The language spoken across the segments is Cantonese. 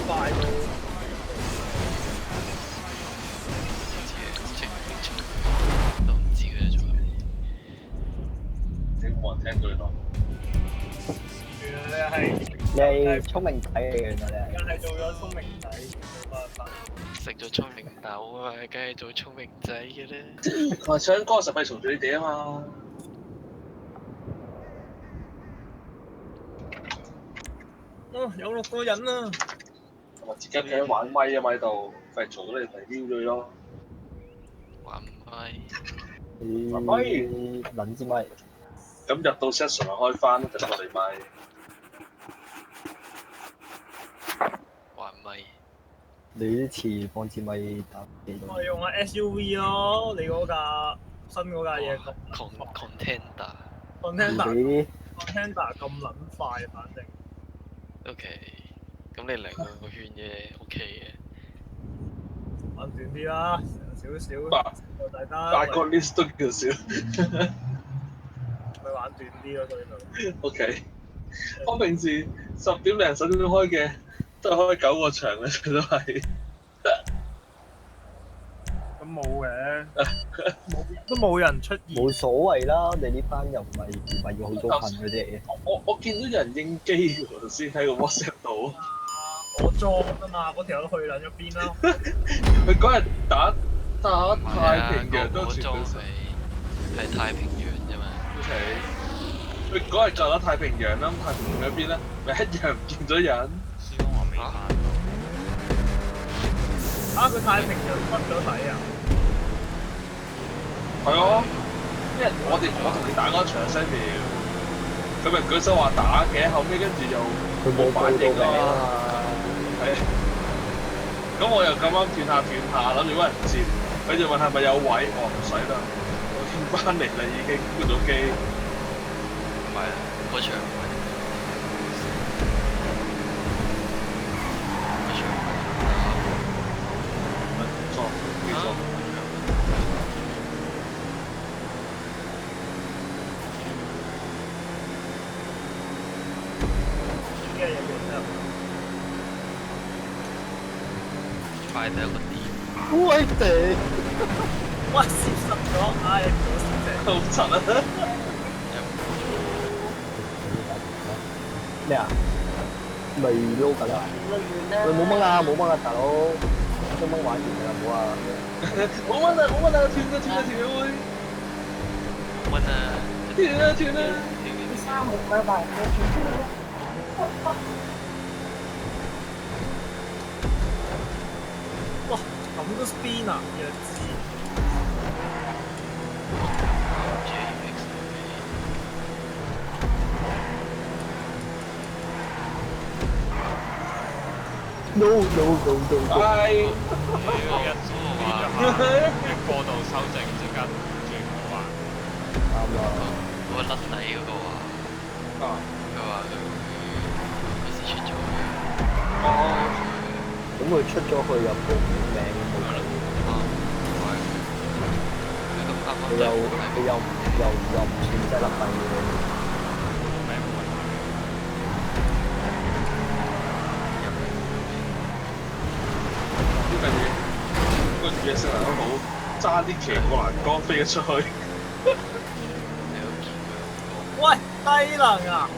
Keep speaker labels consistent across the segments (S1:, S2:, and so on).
S1: 快到。
S2: 都唔知佢做咩。
S3: 你冇人聽佢咯。
S1: 原來
S4: 你係聰明仔嚟嘅，原來你係。
S1: 係做咗聰明仔，冇辦法。
S2: 食咗聰明豆啊，梗係做聰明仔嘅啦。
S3: 同埋唱歌實係嘈住你哋啊嘛。
S1: 哦，有6個人啊！
S3: 同埋自己喺玩咪啊嘛喺度，費嘈到你哋撩咗咯。
S2: 玩咪，
S4: 撚支咪。
S3: 咁入到 session 咪開翻，就過嚟咪。
S2: 玩咪。
S4: 你啲詞放支咪打幾多？
S1: 我用下 SUV 咯，你嗰架新嗰架嘢咁。
S2: Contender。
S1: Contender 咁撚快，反正。
S2: OK，咁你2個圈啫，OK 嘅。
S1: 玩短啲啦，少少。大家。
S3: 大個 list 都叫少。
S1: 咪玩短啲咯，所以就。
S3: OK。我平時10點零11點開嘅，都係開9個場嘅，都係。
S1: 咁冇嘅，都冇人出現。
S4: 冇所謂啦，我哋呢班又唔係要好多份嗰啲嚟嘅。
S3: 我見到有人應機喎，頭先喺個 WhatsApp 度。
S1: 我裝啊嘛，嗰條友去撚咗邊啦？
S3: 佢嗰日打太平洋都傳到成。
S2: 係太平洋啫嘛。
S3: OK。佢嗰日就打太平洋啦，太平洋嗰邊咧，咪一樣唔見咗人。
S5: 師公話未翻。
S1: 佢太平洋分咗底啊！
S3: 係啊，因為我同你打嗰場西苗，佢咪舉手話打嘅，後尾跟住又
S4: 佢冇
S3: 反應
S4: 啊嘛。
S3: 係。咁我又咁啱斷下，諗住揾人接，佢就問係咪有位，我話唔使啦，我見翻嚟啦已經關咗機。
S2: 唔係啊，嗰場。快到一個點。
S4: 喂地！
S1: 哇！攝實咗，唉，我攝正。
S3: 好柒啊！
S4: 咩啊？未撈緊啊！喂，冇乜啊，大佬，都掹玩完㗎啦，唔好啊！
S3: 冇乜啊，斷會。
S2: 冇乜啊！
S3: 斷啦！
S6: 第3個禮拜
S1: 哇！咁都 spin 啊，弱智。
S4: No！
S3: 係。
S5: 一過度修正，即刻轉好玩。
S4: 啱啦。
S2: 嗰個甩底嗰個話。佢話佢嗰時出咗去。
S4: 咁佢出咗去又報名冇佢。佢又唔算真係甩底嘅。
S3: 個嘢性能都好，爭啲騎過欄杆飛咗出去。
S1: 喂，低能啊！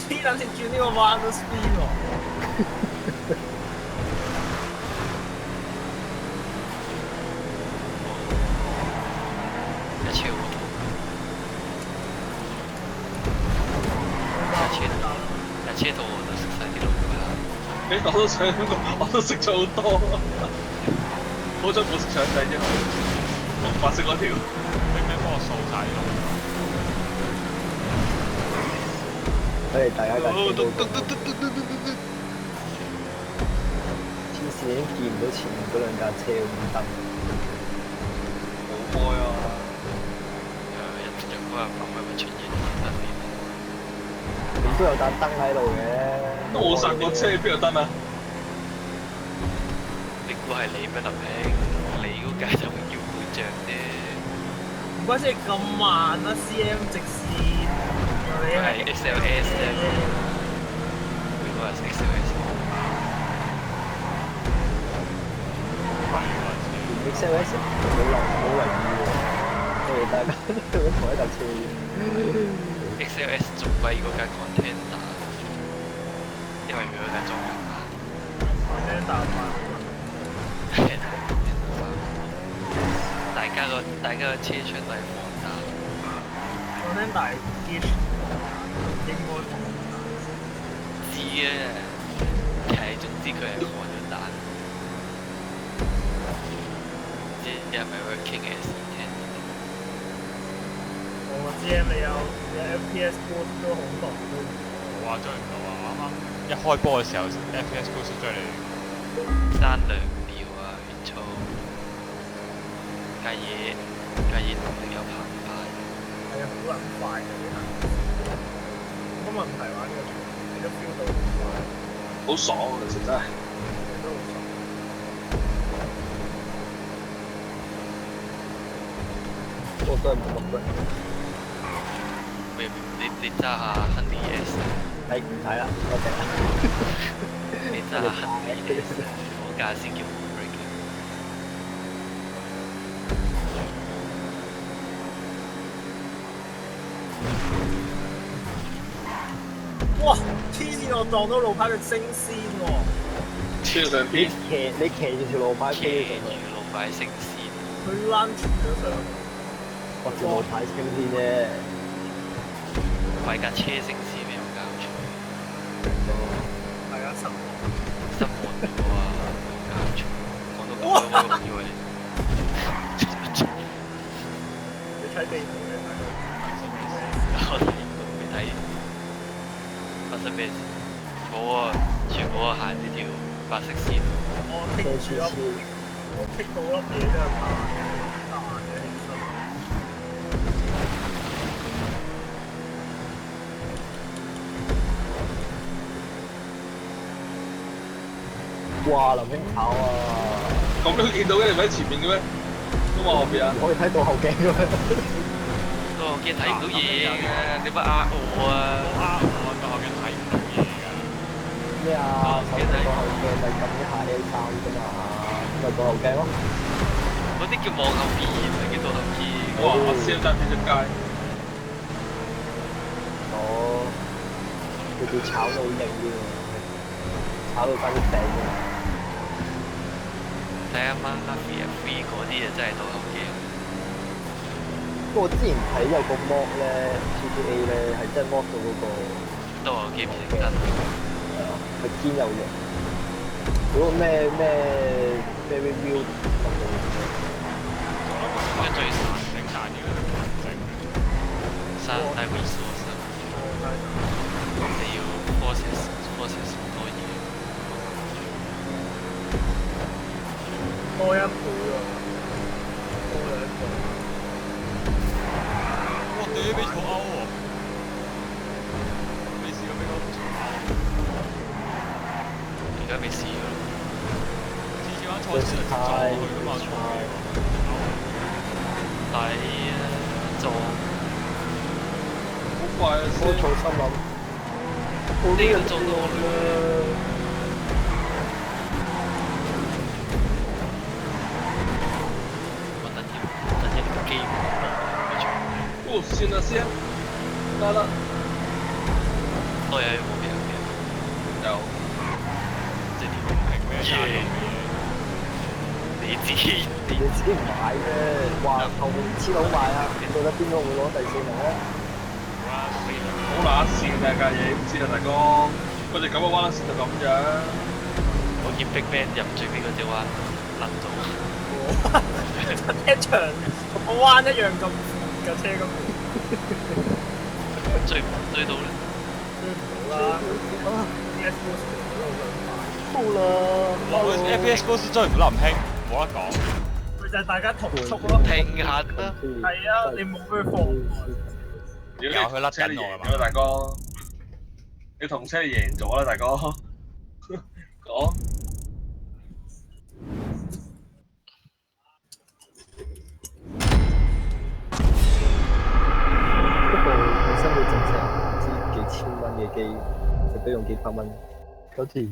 S1: 黐撚線轉呢個彎都 spin 喎。
S2: 一車好多。一車到我都識晒啲路㗎啦。
S3: 我都識咗好多。好彩冇識搶仔啫，紅白色嗰條。
S5: 咩幫我掃晒啲路？
S4: 大家緊張到黐線已經見唔到前面嗰2架車咁燈。
S3: 冇開啊！
S2: 日嗰日咁咪出現燈面。
S4: 咁都有盞燈喺度嘅。
S3: 都冇曬個車，邊有燈啊？
S2: 你估係你咩特平？你嗰架就要會着啫。
S1: 唔怪之係咁慢啦 ，CM 直線。
S2: 係 XLS 啫。佢嗰個係 XLS。
S4: XLS 冇為意喎，我哋大家都同一架車。
S2: XLS 仲貴過架 container，因為佢嗰架裝甲板。
S1: container
S2: 大家個車窗都係放大。
S1: container 機應該同
S2: 知啊，係總之佢係放咗彈。即係咪 working as intended？
S1: 我知你有 FPS boost 都好濃都。
S5: 冇啊，追唔到啊！啱啱一開波嘅時候，FPS boost 追你
S2: 爭2秒啊，原操！架嘢動力有澎湃。
S1: 係啊，好撚快嘅呢下。冇乜問題玩呢個場，你都 feel 到好快。
S3: 好爽啊！其實真係。
S1: 都好爽。
S4: 我真係冇乜乜。
S2: 你揸下 Honey S，
S4: 係唔睇啦，多謝。
S2: 你揸下 Honey S， 嗰架先叫 breaking。
S1: 哇！黐線，我撞到路牌嘅升仙喎。
S3: 超上邊。
S4: 你騎住條路牌
S2: 騎
S4: 飛上去，
S2: 住路牌升線，
S1: 佢躝住咗上去。
S4: 我條路牌升天啫。
S2: 怪架車升線未有搞錯。
S1: 大家失望。
S2: 失望咗啊！冇搞錯，講到咁樣我以為
S1: 你睇地圖嘅睇
S2: 我睇未睇發生咩事？冇啊，全部係行呢條白色線。
S1: 我剔住粒，我剔到粒嘢真係彈嘅起身。
S4: 哇！林兄跑啊！
S3: 咁都見到嘅，你唔喺前面嘅咩？都話後邊啊！
S4: 可以睇到後鏡嘅咩？
S2: 我見睇唔到嘢嘅，你乜呃我啊？
S5: 我到後邊睇唔到嘢㗎。
S4: 咩啊？手提個後鏡咪撳一下 L3啫嘛，咪個後鏡咯。
S2: 嗰啲叫望後邊，唔係叫倒後邊。
S3: 哇！我先揸住出街。
S4: 哦，佢哋炒到好型啲喎，炒到翻啲頂嘅。
S2: 睇下 Mafia 3嗰啲啊，真係倒後鏡。
S4: 不過我之前睇有個 mod 咧 ，GTA 咧係真係 mod 到嗰個
S2: 倒後鏡變成真。
S4: 係堅有型。嗰個咩 review
S5: 我最散整大啲嘅整。
S2: 山大 resource，你要 process 好多嘢。
S1: 多一倍喎，多2倍。
S5: 哇！對俾草勾喎，未試過俾我草勾。
S2: 而家未試過。
S5: 次次玩賽車撞落去㗎嘛，
S2: 抵啊！撞
S3: 好快啊！
S4: 我重心諗，
S2: 呢個撞到我啦！我等陣呢個機
S3: 哦，先啦先，得啦，
S2: 我有冇咩
S3: 有。
S2: 即係
S5: 公平咩價錢嘅嘢？
S2: 你知
S4: 你自己唔買啫，話後面黐佬買啊，到底邊個會攞第4名咧？
S3: 好乸線啊架嘢，唔知啊大哥，佢哋咁嘅彎線就咁樣。
S2: 我見 Big Bang 入最尾嗰隻彎甩咗，
S1: 一場個彎一樣咁架車咁，
S2: 追到咧，
S1: 追唔到啦。PS boost
S4: 好啦
S5: ，FPS 公司追唔到林兄，冇得講。
S1: 咪就係大家同速咯。
S2: 平衡啦。
S1: 係啊，你冇俾佢放。
S3: 如
S5: 有佢甩
S3: 車你
S5: 緊我係嘛
S3: 贏咗大哥，你同車你贏咗啦大哥，講。
S4: 不過本身佢整成唔知幾千蚊嘅機，就俾用幾百蚊搞掂。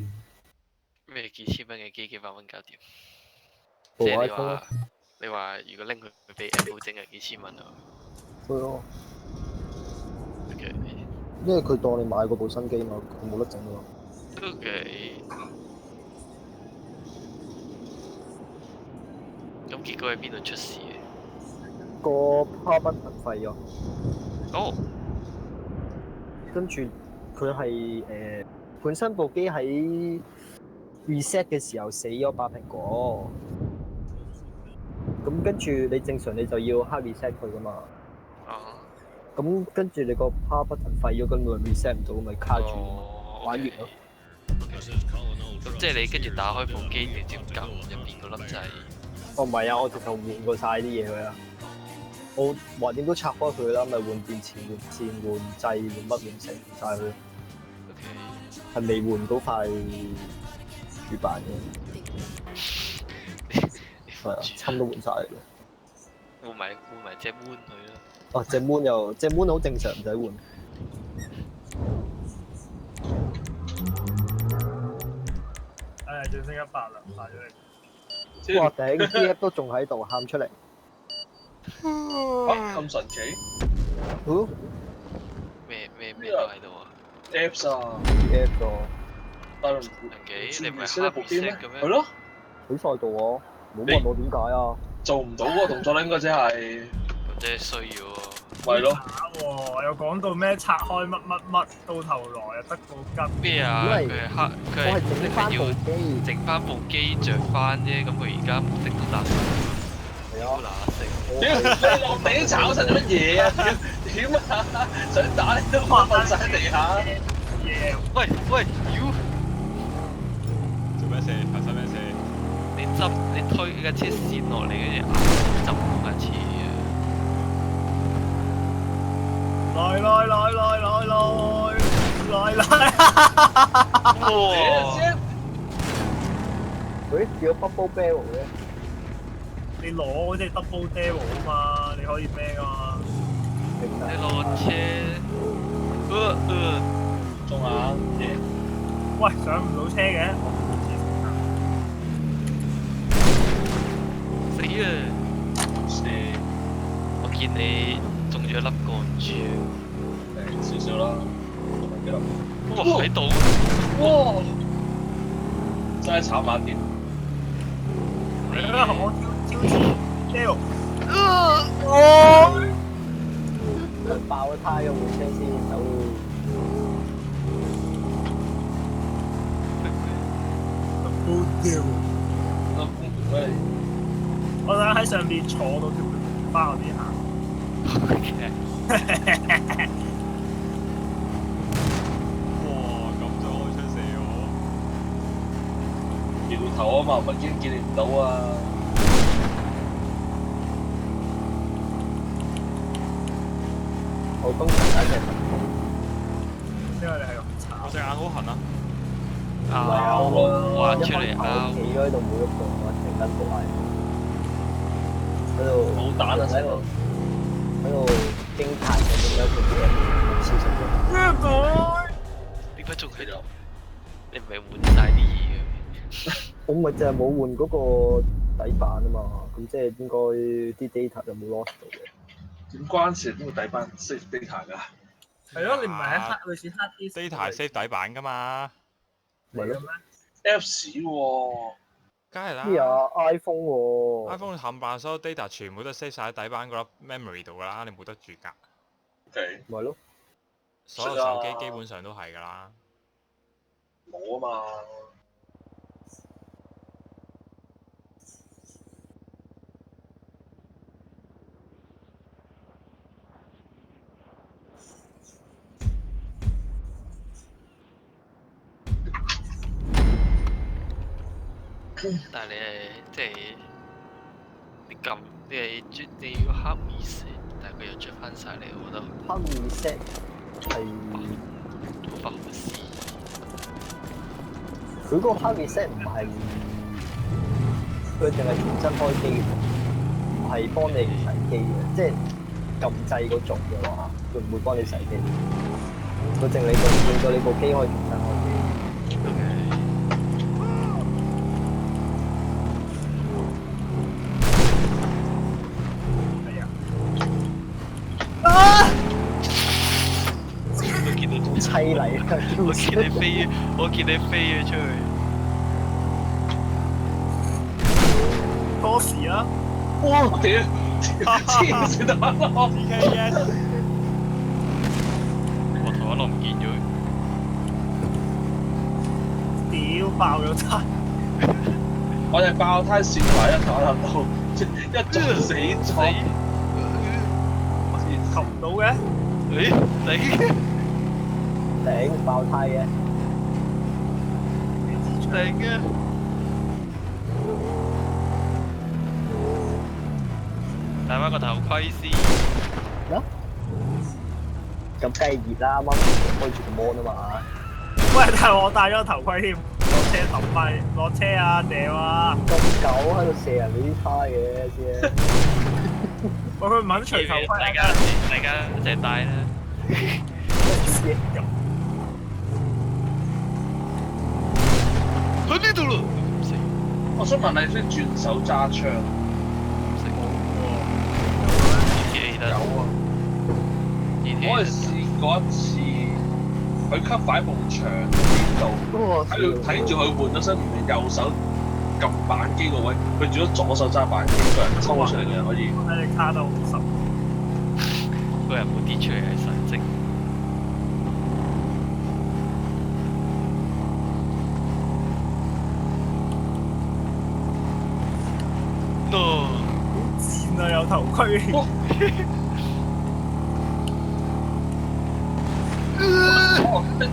S2: 咩幾千蚊嘅機幾百蚊搞掂？
S4: 部
S2: 即係你
S4: iPhone
S2: 話你話如果拎佢俾 Apple 整係幾千蚊啊
S4: 係咯，
S2: ？OK，
S4: 因為佢當你買嗰部新機嘛，佢冇得整咯。
S2: 都幾。咁結果喺邊度出事嘅？
S4: 個 power button 廢咗，
S2: 哦，
S4: 跟住佢係本身部機喺 reset 嘅時候死咗把蘋果，咁跟住你正常你就要 hard reset 佢噶嘛，
S2: 啊，
S4: 咁跟住你個 power button 廢咗，咁咪 reset 唔到，咪卡住
S2: 哦
S4: 玩完咯。
S2: 咁即係你跟住打開部機，直接撳入邊嗰粒掣。
S4: 哦唔係啊，我直頭換過晒啲嘢佢啊，我橫掂都拆開佢啦，咪換電池、換線、換掣、換乜換成晒佢，
S2: OK，
S4: 係未換到塊主板嘅，係啊，差唔多換晒嘅。
S2: 換埋隻 moon 佢啦。
S4: 哦，隻 moon 好正常，唔使換。
S1: 正升100啦，賣咗你。
S4: 哇頂 DF 都仲喺度，喊出嚟。
S3: 咁神奇
S4: 哦
S2: 咩都喺度啊！
S3: ？Apps 啊，
S4: ，DF 咗，
S3: 但係
S2: 你唔係
S3: 先一部機咩？
S2: hard reset 嘅咩
S3: 係咯，
S4: 喺晒度喎，冇問我點解啊？
S3: 做唔到嗰個動作咧，應該即係
S2: 咁即係需要喎。
S3: 咪咯。
S1: 喎，又講到咩拆開乜乜乜，到頭來又得個吉。
S2: 咩啊？
S4: 因為
S2: 佢係黑，佢
S4: 我係整翻
S2: 要
S4: 部機，
S2: 整翻部機着翻啫。咁佢而家目的都達成，
S4: 係啊，
S2: 好嗱聲。
S3: 屌，你落地炒成乜嘢啊？點啊？想打你都瞓晒喺地下。
S1: 嘢
S2: 喂，妖！
S5: 做咩事？發生咩事？
S2: 你推架車線落嚟嘅嘢，執唔到架車啊！
S1: 來！
S2: 哇！
S4: 喂，叫咗 bubble barrel 嘅，
S1: 你攞嗰隻 double barrel 啊嘛，你可以咩噶嘛？
S4: 明白
S2: 你落車，
S3: 中眼嘢，
S1: 喂，上唔到車嘅，
S2: 死啊！
S3: 是
S2: 我見你中咗粒鋼珠，
S3: 少少啦，仲係幾粒。
S2: 哇喺度！
S3: 哇！真係慘下點。
S1: 我挑 barrel，
S4: 爆咗胎嘅部車先，走。
S1: 我想喺上邊坐到條花嗰啲行。
S5: 哇！咁就開出死我。
S3: 搖頭啊嘛，唔係見你唔到啊。
S4: 我工程簡直
S1: 因為你係咁炒。
S5: 我隻眼好痕啊！
S2: 挖出嚟啊！
S4: 企咗喺度冇喐過，我停緊步喺度
S3: 冇蛋啊！
S4: 喺度驚歎緊點解佢冇消息嘅。
S2: 點解仲喺度？你唔係換晒啲嘢嘅？
S4: 我咪就係冇換嗰個底板啊嘛，咁即係應該啲 data 就冇 lost 到嘅。
S3: 點關事？邊個底板 save data 㗎？
S1: 係咯，你唔係喺黑類似黑啲
S5: data save 底板㗎嘛，
S4: 咪咯，
S3: Apps 喎，
S5: 梗係啦。
S4: 咩啊 iPhone 喎
S5: iPhone 冚唪唥所有 data 全部都 save 晒喺底板嗰粒 memory 度㗎啦，你冇得住㗎。
S3: OK，
S4: 咪咯，
S5: 所有手機基本上都係㗎啦。
S3: 冇啊嘛。
S2: 但係你係即係你撳你要 hard reset，但係佢又着翻晒嚟，我覺得
S4: 黑 reset 係
S2: 好不可思議。
S4: 佢嗰個黑 reset 唔係佢淨係重新開機，唔係幫你洗機嘅，即係撳掣嗰種嘅話，佢唔會幫你洗機，佢淨係令到你部機可以重新開機。溪嚟啊！
S2: 我見你飛，我見你飛咗出去。
S1: 多時啊！
S3: 哇！屌黐線啊！
S5: TK yes，
S2: 我頭一落唔見咗。
S1: 屌爆咗胎！
S3: 我哋爆胎線埋一頭到，一撞死咗。
S1: 擒唔到嘅，
S2: 誒頂
S4: 頂爆胎嘅，
S2: 頂啊！戴翻個頭盔先。
S4: 咁梗係熱啦，啱啱開住個 mon 啊嘛。
S1: 喂！但係我戴咗個頭盔添，落車抌咪落車啊！掉啊！
S4: 咁狗喺度射人哋啲胎嘅先。
S1: 喂，佢唔肯除頭盔
S2: 大家一齊戴啦。喺呢度咯。唔識
S3: 我想問你識轉手揸槍？
S2: 唔識GTA 得
S3: 有啊，我係
S2: GTA
S3: 試過一次，佢吸擺埲牆邊度，喺度睇住佢換咗身右手撳扳機個位，佢轉咗左手揸扳機，個人衝出嚟嘅可以。
S1: 睇你卡得好實。
S2: 個人冇跌出嚟係神蹟。No。
S1: 賤啊！有頭盔。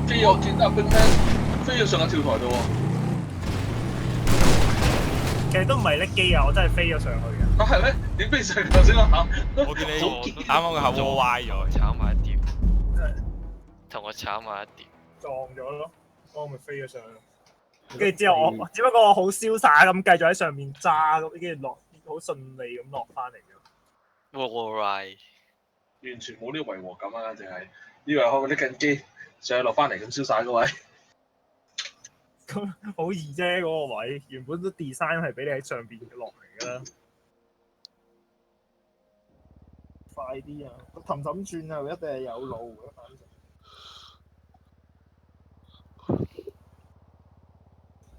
S3: 飛我見阿冰咩飛咗上個跳台度喎。
S1: 其實都唔係拎機啊，我真係飛咗上去嘅。
S3: 啊係咩？點飛上頭先我考？
S5: 我見你啱啱個口窩歪咗，
S2: 炒埋一碟，同我炒埋一碟。
S1: 撞咗咯，我咪飛咗上去。跟住之後我，只不過我好瀟灑咁繼續喺上面揸，咁跟住落，好順利咁落翻嚟嘅。
S2: Right。
S3: 完全冇呢個違和感啊！淨係以為開嗰啲緊機上去落翻嚟咁瀟灑嗰位。
S1: 咁好易啫，嗰個位原本都 design 係俾你喺上邊落嚟㗎啦。快啲啊！個氹氹轉啊，一定係有路嘅，反正。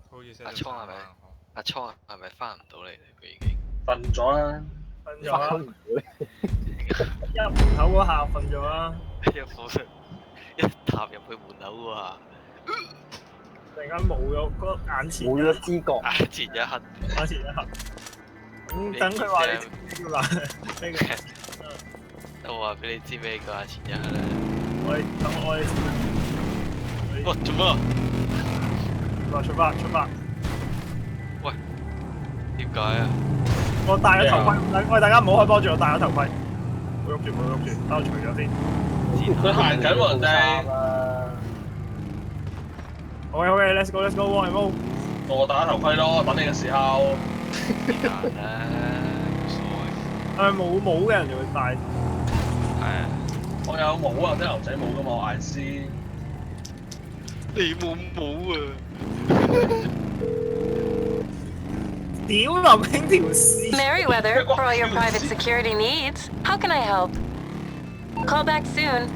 S5: 好似
S2: 阿倉係咪？阿倉係咪翻唔到嚟咧？佢已經
S3: 瞓咗啦。
S1: 瞓咗啦！一入門口嗰下瞓咗啦，
S2: 一踏入去門口嗰下，
S1: 突然間冇咗嗰眼前
S4: 冇咗知覺。
S2: 眼前一黑。
S1: 眼前一黑。咁等佢話你叫難呢個。
S2: 我話俾你知咩叫眼前一黑咧？
S1: 我哋。
S2: 哇！做乜啊？
S1: 出發！
S2: 喂，點解啊？
S1: 我戴咗頭盔，喂大家唔好開波住，我戴咗頭盔。冇喐住，等我除咗先。
S3: 佢行緊喎人哋。
S1: OK，let's go，
S3: 我打頭盔咯，等你嘅時候。
S2: 難啦，冇所謂。
S1: 係咪冇帽嘅人就會戴？
S2: 係啊。
S3: 我有帽啊，啲牛仔帽噶嘛，我嗌先。
S2: 你冇帽啊！
S1: 屌林兄條線。
S7: Merryweather, for all your private security needs. How can I help? Call back soon.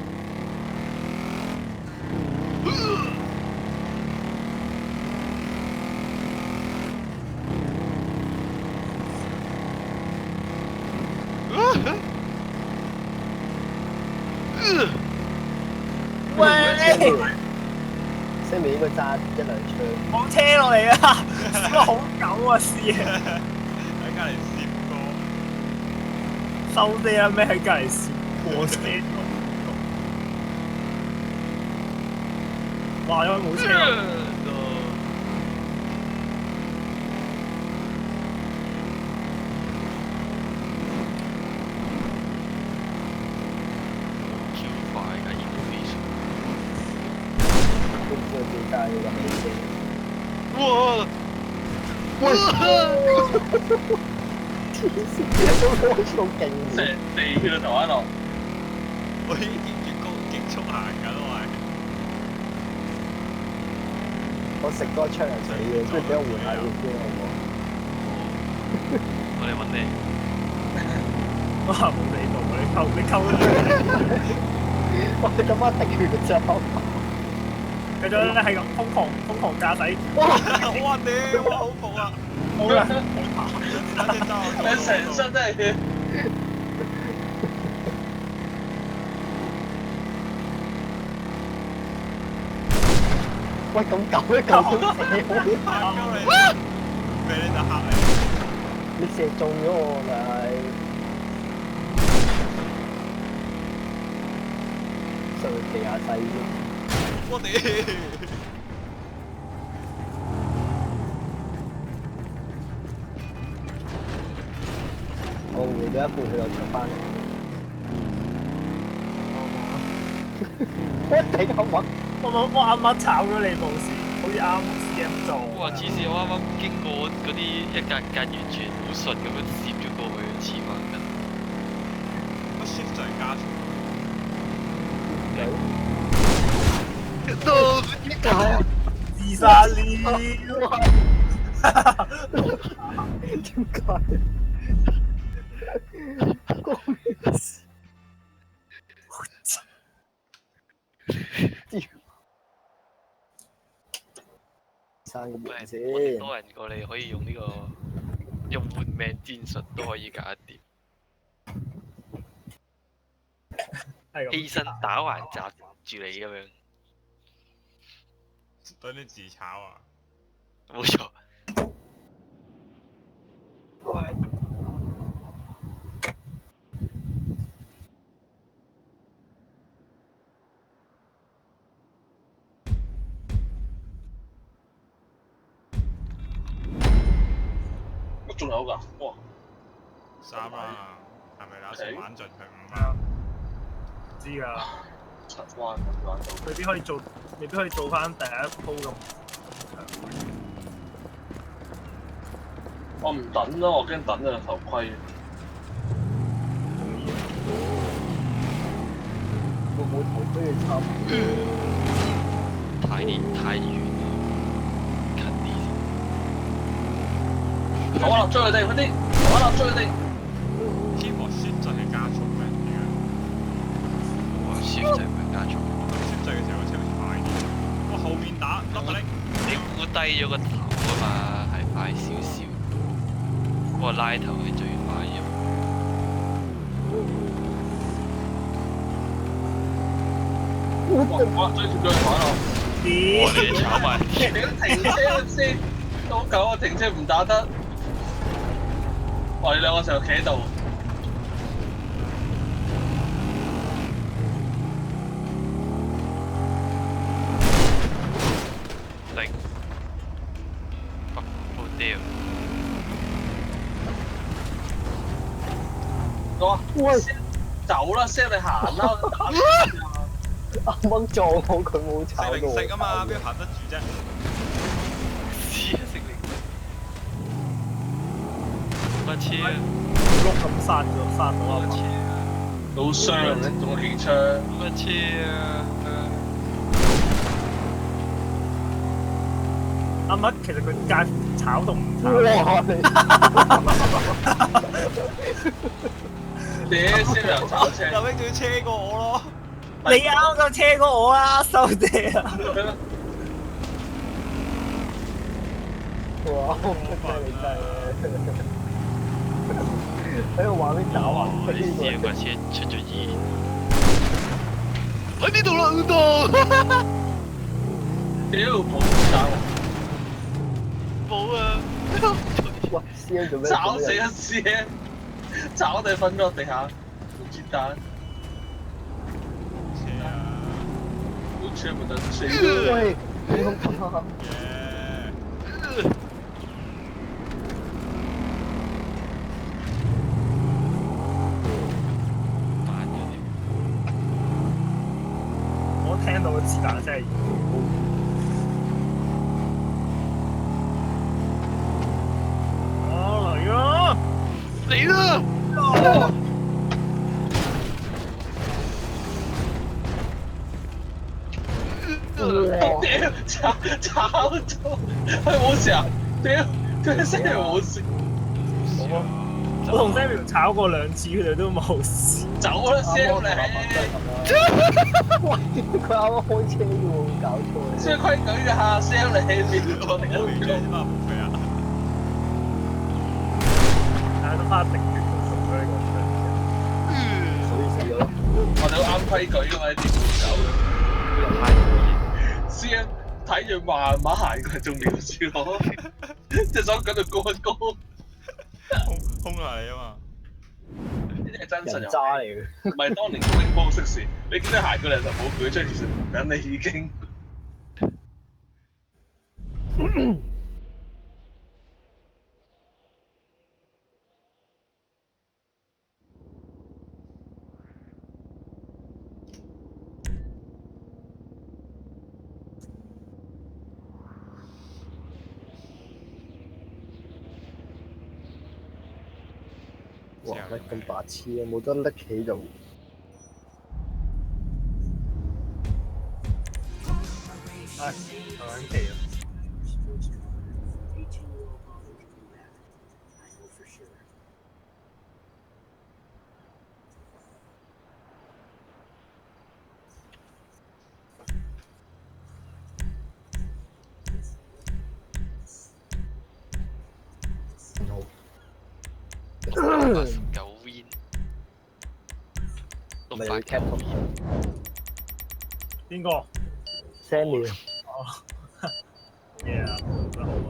S4: Sammy 應該揸一兩槍。
S1: 冇車落嚟啊！燒得好狗啊！試啊！
S5: 喺隔離攝歌，
S1: 收啲啊！咩喺隔離試過車？哇！因為冇車。
S4: 揸呢個美車。
S2: 哇！
S4: 好勁！
S3: 成地血啊頭喺度。
S5: 我已經越高極速行緊喎。
S4: 我食多槍人死嘅，跟住俾我換下要先好唔好？
S2: 我嚟揾你。
S1: 哇！冇理到你溝得出嚟。
S4: 我哋咁啱滴血嘅啫。
S1: 佢仲咧係咁瘋狂駕駛，
S5: 哇屌！哇好服啊！
S1: 好啦，
S3: 你成身都係血。
S4: 喂，咁狗一嚿都射我，
S5: 俾你就嚇你。
S4: 你射中咗我係上地下勢啫。
S5: 我屌！
S4: 我回咗一半，佢又出翻嚟。我頂我揾，
S1: 我啱啱炒咗你部時，好似啱 CM 做。
S2: 哇！黐線，我啱啱經過嗰啲一格格完全好順咁樣攝咗過去，黐孖筋。
S5: 個 shift 就係加速。
S4: 點解啊？
S1: 自殺了。
S4: 點解？生個
S2: 喂，
S4: 門先，
S2: 我哋多人過嚟，可以用呢個用換命戰術都可以搞得掂，
S1: 係咁
S2: 犧牲打橫閘住你咁樣，
S5: 等你自炒啊！
S2: 冇錯。
S3: 仲有㗎，哇！
S5: 3啊，係咪打算玩盡佢5啊？
S1: 知㗎，
S3: 7彎咁玩到。
S1: 未必可以做翻第一鋪咁長。
S3: 我唔等咯，我驚等啊頭盔。
S4: 會唔會頭盔嘅差？
S2: 太遠，近啲先。
S3: 我落追佢哋，快啲！我落追佢哋。
S5: 天幕 shift 就係加速嘅，而家
S2: 哇！shift 就係咪加速？
S5: shift 掣嘅時候個車會快啲。哇！後面打得唔得？
S2: 你估低咗個頭啊嘛，係快少少。不過拉頭係最快嘅。
S3: 哇！追住佢玩咯。
S2: 我哋炒埋。
S3: 停車先，多狗啊！停車唔打得。哇！你兩個成日企喺度。
S2: 零。好屌！
S3: 我
S4: 喂，
S3: 走啦，Sam 你行啦。
S4: 啱啱撞到佢冇炒到
S5: 食零食啊嘛，邊度行得住啫？
S2: 知啊，食零。乜車啊？
S1: 碌咁殺咗啊嘛！
S3: 好傷啊！中個氣槍。
S2: 乜車啊？
S1: 啱啱其實佢介乎炒同唔炒。
S4: 哇！
S3: 你 Sam 又炒車。
S5: 又拎住車過我咯。
S1: 你啱就車過我啦，收嗲啊！
S4: 哇！真係真喺度玩啲打橫
S2: 你
S4: 飛
S2: 試個車出咗意。喺呢度啦，呢度。
S3: 屌，冇打喎。
S2: 冇啊！
S4: 喂，CM 做咩？
S3: 炒死一 CM，炒我哋瞓咗地下，冇煎蛋。冇車冇得死。
S4: 喂，你咁咁
S2: 慢咗啲。
S1: 我聽到個子彈真係嚟啦！
S2: 嚟啦！
S3: 屌，炒咗，佢冇事啊！屌，佢聲冇事。
S2: 真就
S1: 我同 Samuel 炒過2次，佢哋都冇事。
S3: 走啦
S4: 啱啱
S3: ，Sam
S4: 同阿文真係
S3: 你，
S4: 咁啦。喂，佢啱啱開車啫喎，搞錯
S3: 出規矩㗎，Sam 你面咗你
S5: 我完咗嘛，冇佢啊！
S1: 但係都花定決到做咗呢個出嚟。
S4: 所以死咗咯。
S3: 我哋好啱規矩㗎嘛，啲狗。
S2: 太
S3: Sam 睇住慢慢行過嚟，仲瞄住我，隻手舉到高一高，
S5: 空下你啊嘛！
S3: 呢啲係真實
S4: 人
S3: 遊戲，
S4: 渣嚟嘅。
S3: 唔係當年 Rainbow Six。你見到行過嚟就冇舉出，其實唔緊你已經。
S4: 哇！咁白痴啊，冇得拎起就〜
S1: 唉，兩期啊！89
S2: win，
S4: 咪要 cap 圖
S1: 邊個
S4: Samuel
S1: ？Yeah，真好啊！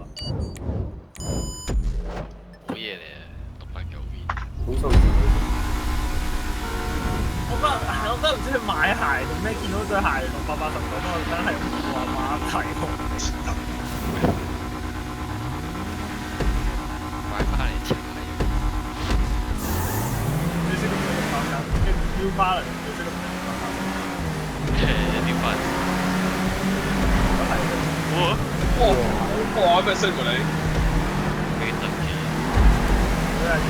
S2: 好嘢嚟啊！689 win，
S4: 好數字。
S1: 我覺得唔知佢買鞋定咩，見到對鞋689，我真係話馬蹄喎。
S2: 買翻嚟襯下。
S1: 你識咁樣689，跟住 New Balance，你識咁樣
S2: 點辦？
S3: 哇！咩聲喎你？
S2: 幾特技？
S1: 嗰樣嘢。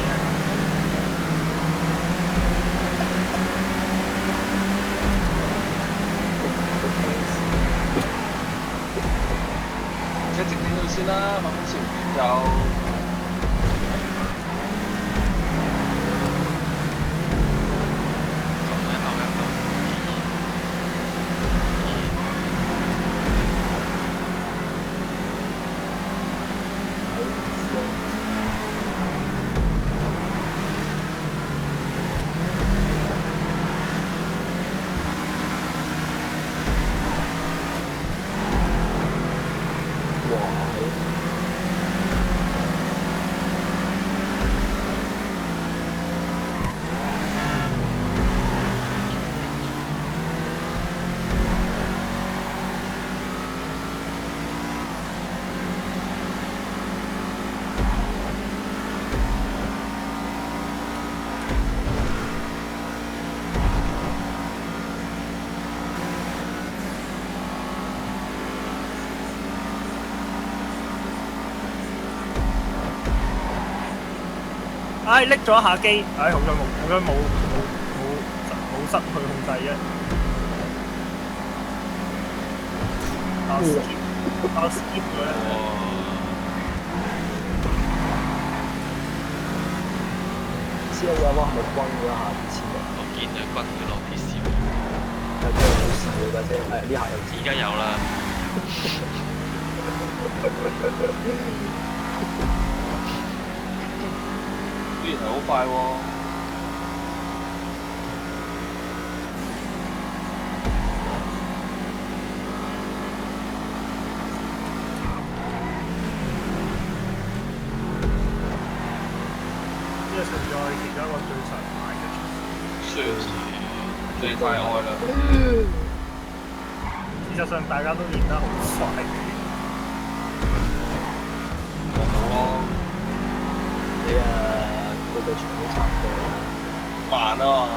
S3: 一直聽到先啦，慢慢食完就。
S1: 唉，拎咗一下機，唉，好彩冇失去控制啫。我 skip 咗咧。
S4: 知道有冇係咪轟咗一下先嘅？
S2: 我見佢轟佢落啲屎，
S4: 有啲冇事嘅架車，呢下有事。
S2: 而家有啦。
S3: 依然係好快喎！
S1: 呢個存在其中一個最常買嘅。
S3: 雖然最快愛啦。
S1: 事實上大家都練得好快。
S3: 我冇咯。
S4: 你佢個場都差唔多啦。
S3: 慢啊嘛。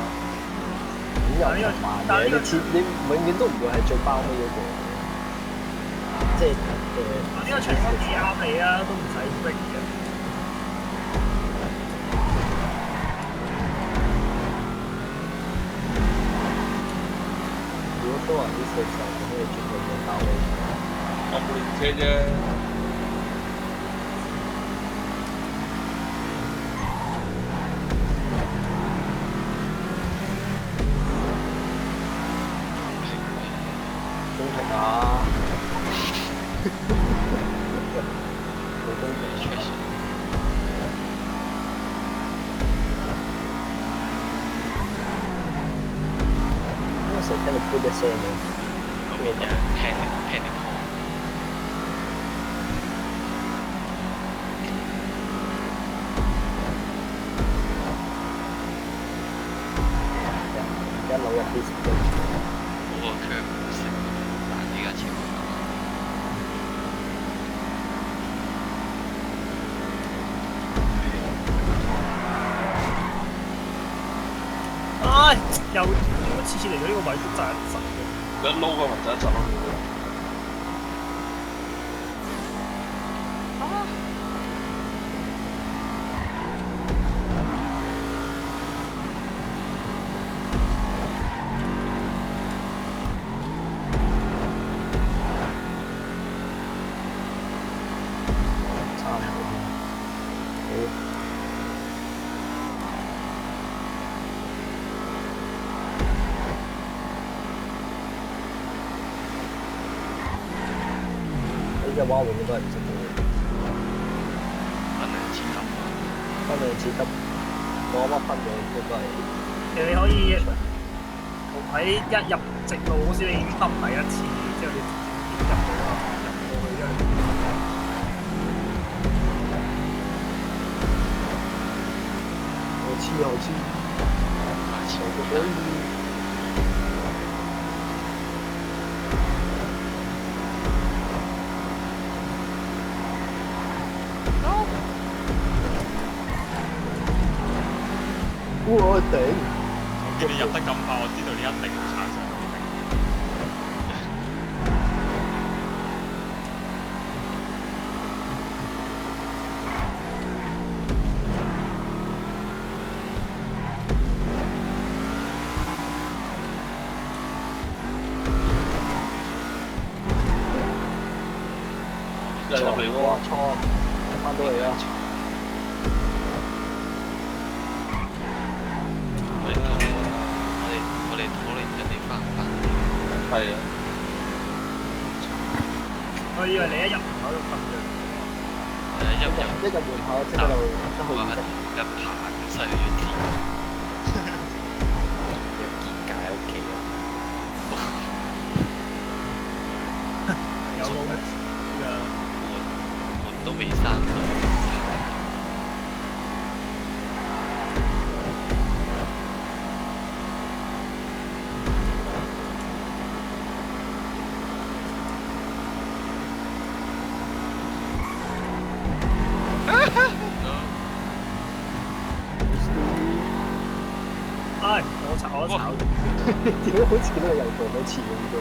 S4: 點又唔慢嘅？你永遠都唔會係最包尾嗰個。即係
S1: 呢個場都幾啱你啊，都唔使 break 嘅。
S4: 如果都話啲四十咁，你絕對冇包尾。
S3: 我冇練車啫。
S4: 公平。
S2: 確實。
S4: 因為成日聽到噗一聲嘅，
S2: 嗰邊有 panic call。
S4: 一路入啲時間。
S2: 嗰個 curve 唔識，但係而家超過。
S1: 唉，又點解次次嚟到呢個位都窒一窒嘅？
S3: 你一撈個咪就一陣咯。
S4: 呢隻蛙永遠都係唔識做嘅，
S2: 分兩次級。
S4: 分兩次級，我啱啱分咗應該係。
S1: 你可以喺一入直路嗰時，你已經得第一次，之後你直接入到啦，入到去之後你。
S4: 我知，我可以。我頂！
S5: 我見你入得咁快，我知道你一定會踩上。
S3: 入嚟喎，
S4: 錯，翻到嚟啦。
S2: 我哋討論緊你翻唔翻？
S3: 係啊，
S1: 我以為你一入門口就瞓着。
S2: 一入
S4: 門口即刻就得去
S2: 一爬咁犀利嘅字，
S4: 有結界屋企啊！
S1: 有冇咩？
S2: 門都未閂到。
S1: 唉，我炒，
S4: 點解好似都係又撞多次咁樣？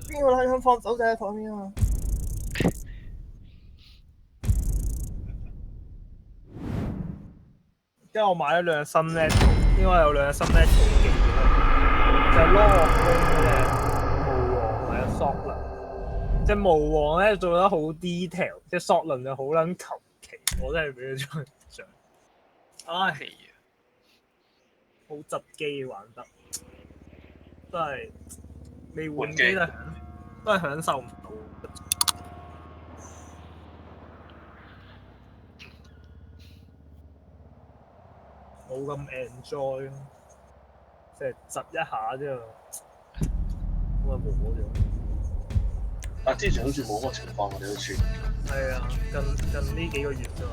S4: 邊個喺香放手仔喺台面啊？
S1: 因為我買咗兩隻新 Netto，應該有兩隻新 Netto 嘅就係 Law of Rain 嘅霧王或者 Sockland，即係霧王咧做得好 detail，即係 Sockland 就好撚求其，我真係俾佢張相。唉，好窒機玩得，真係未換機都係享受唔到。冇咁 enjoy 咯，即係窒一下之後，咁啊冇咗。
S3: 但之前好似冇嗰個情況，我哋好似
S1: 係啊，近呢幾個月啫嘛，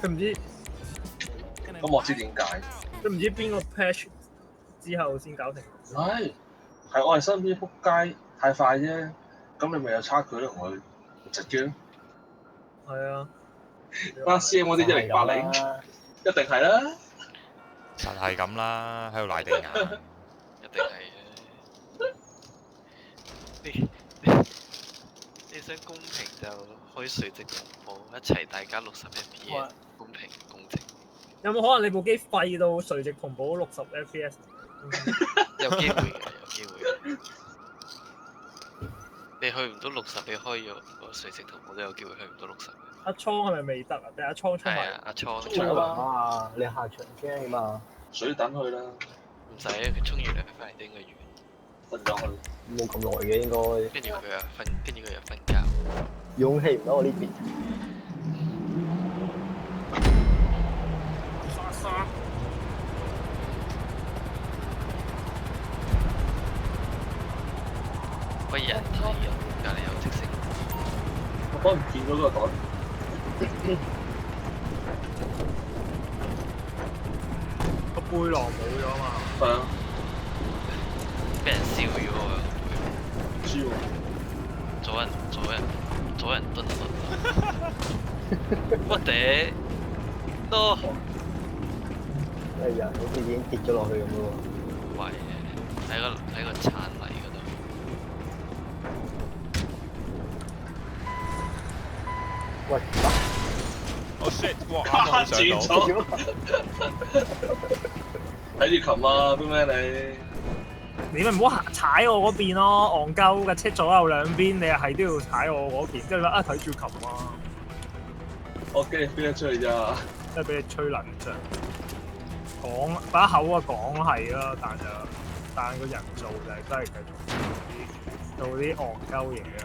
S1: 佢唔知，
S3: 咁我知點解。
S1: 佢唔知邊個 patch 之後先搞成。
S3: 係，係我係身邊撲街太快啫，咁你咪有差距咯，同佢直接咯。
S1: 係啊，
S3: 巴 CM 嗰啲108一定係啦。
S5: 實係咁啦，喺度賴地眼。
S2: 一定係嘅。你想公平就開垂直同步，一齊大家60 FPS，公平公正。
S1: 有冇可能你部機廢到垂直同步60 FPS？
S2: 有機會嘅，有機會嘅。你去唔到60，你開咗個垂直同步都有機會去唔到60。
S1: 阿倉係咪未得啊？定阿倉出埋？
S2: 係啊，阿倉
S4: 出啊！你下場驚嘛？
S3: 水等佢啦，
S2: 唔使，佢沖完涼翻嚟都應該完。
S3: 瞓咗去。
S4: 冇咁耐嘅應該。
S2: 跟住佢又瞓覺。
S4: 勇氣唔到我呢邊。
S1: 沙
S2: 喂，人睇啊，隔離有直升。
S3: 我幫唔見咗個袋。
S1: 個背囊冇咗嘛？
S3: 係啊，
S2: 俾人燒咗啊！
S3: 唔知喎。
S2: 左人蹲蹲。what the no？
S4: 哎呀，好似已經跌咗落去咁咯
S2: 喂，喺個鏟泥嗰度。
S4: 喎。喂，
S5: 我 shit！哇，啱啱上到。
S3: 睇住琴啊，邊咩你？
S1: 你咪唔好踩我嗰邊咯，戇鳩嘅車左右兩邊，你又係都要踩我嗰邊，即係啊睇住琴啊，
S3: 我驚你飛得出去咋？
S1: 即係俾你吹撚脹。講把口啊講係啦，但個人做就係真係繼續做啲戇鳩嘢啊，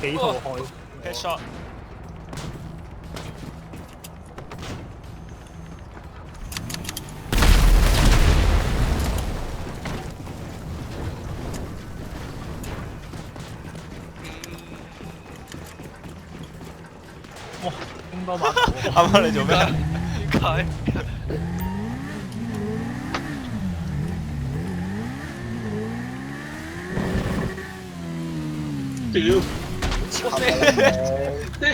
S1: 幾套開。
S5: Headshot。
S1: 哇！咁多把口，
S5: 啱啱你做咩？
S2: 點解？
S3: 屌！
S4: 你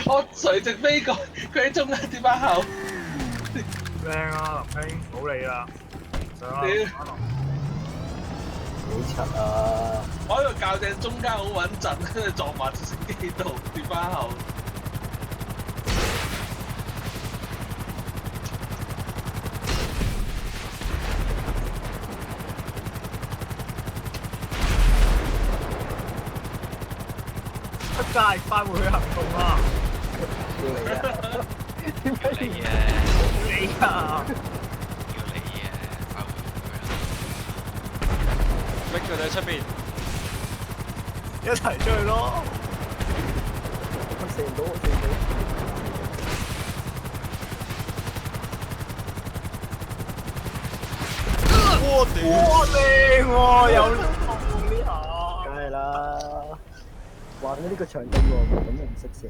S3: 我垂直飛過，佢喺中間跌翻後。
S1: 靚啊林兄，唔好理啦，上啦。
S3: 屌！
S4: 好柒啊！
S3: 我喺度校正中間好穩陣，跟住撞埋直升機度跌翻後。
S1: 出街快回去行動啦！
S4: 要你啊！點解
S2: 你啊！
S1: 你啊！
S2: 要你啊！快回去啦！
S5: 逼佢哋喺出面。
S1: 一齊出去咯！
S4: 我射唔到，我射唔到。
S5: 哇屌！
S1: 哇靚喎，有呢下。
S4: 梗係啦，玩咗呢個場地喎，咁都唔識射。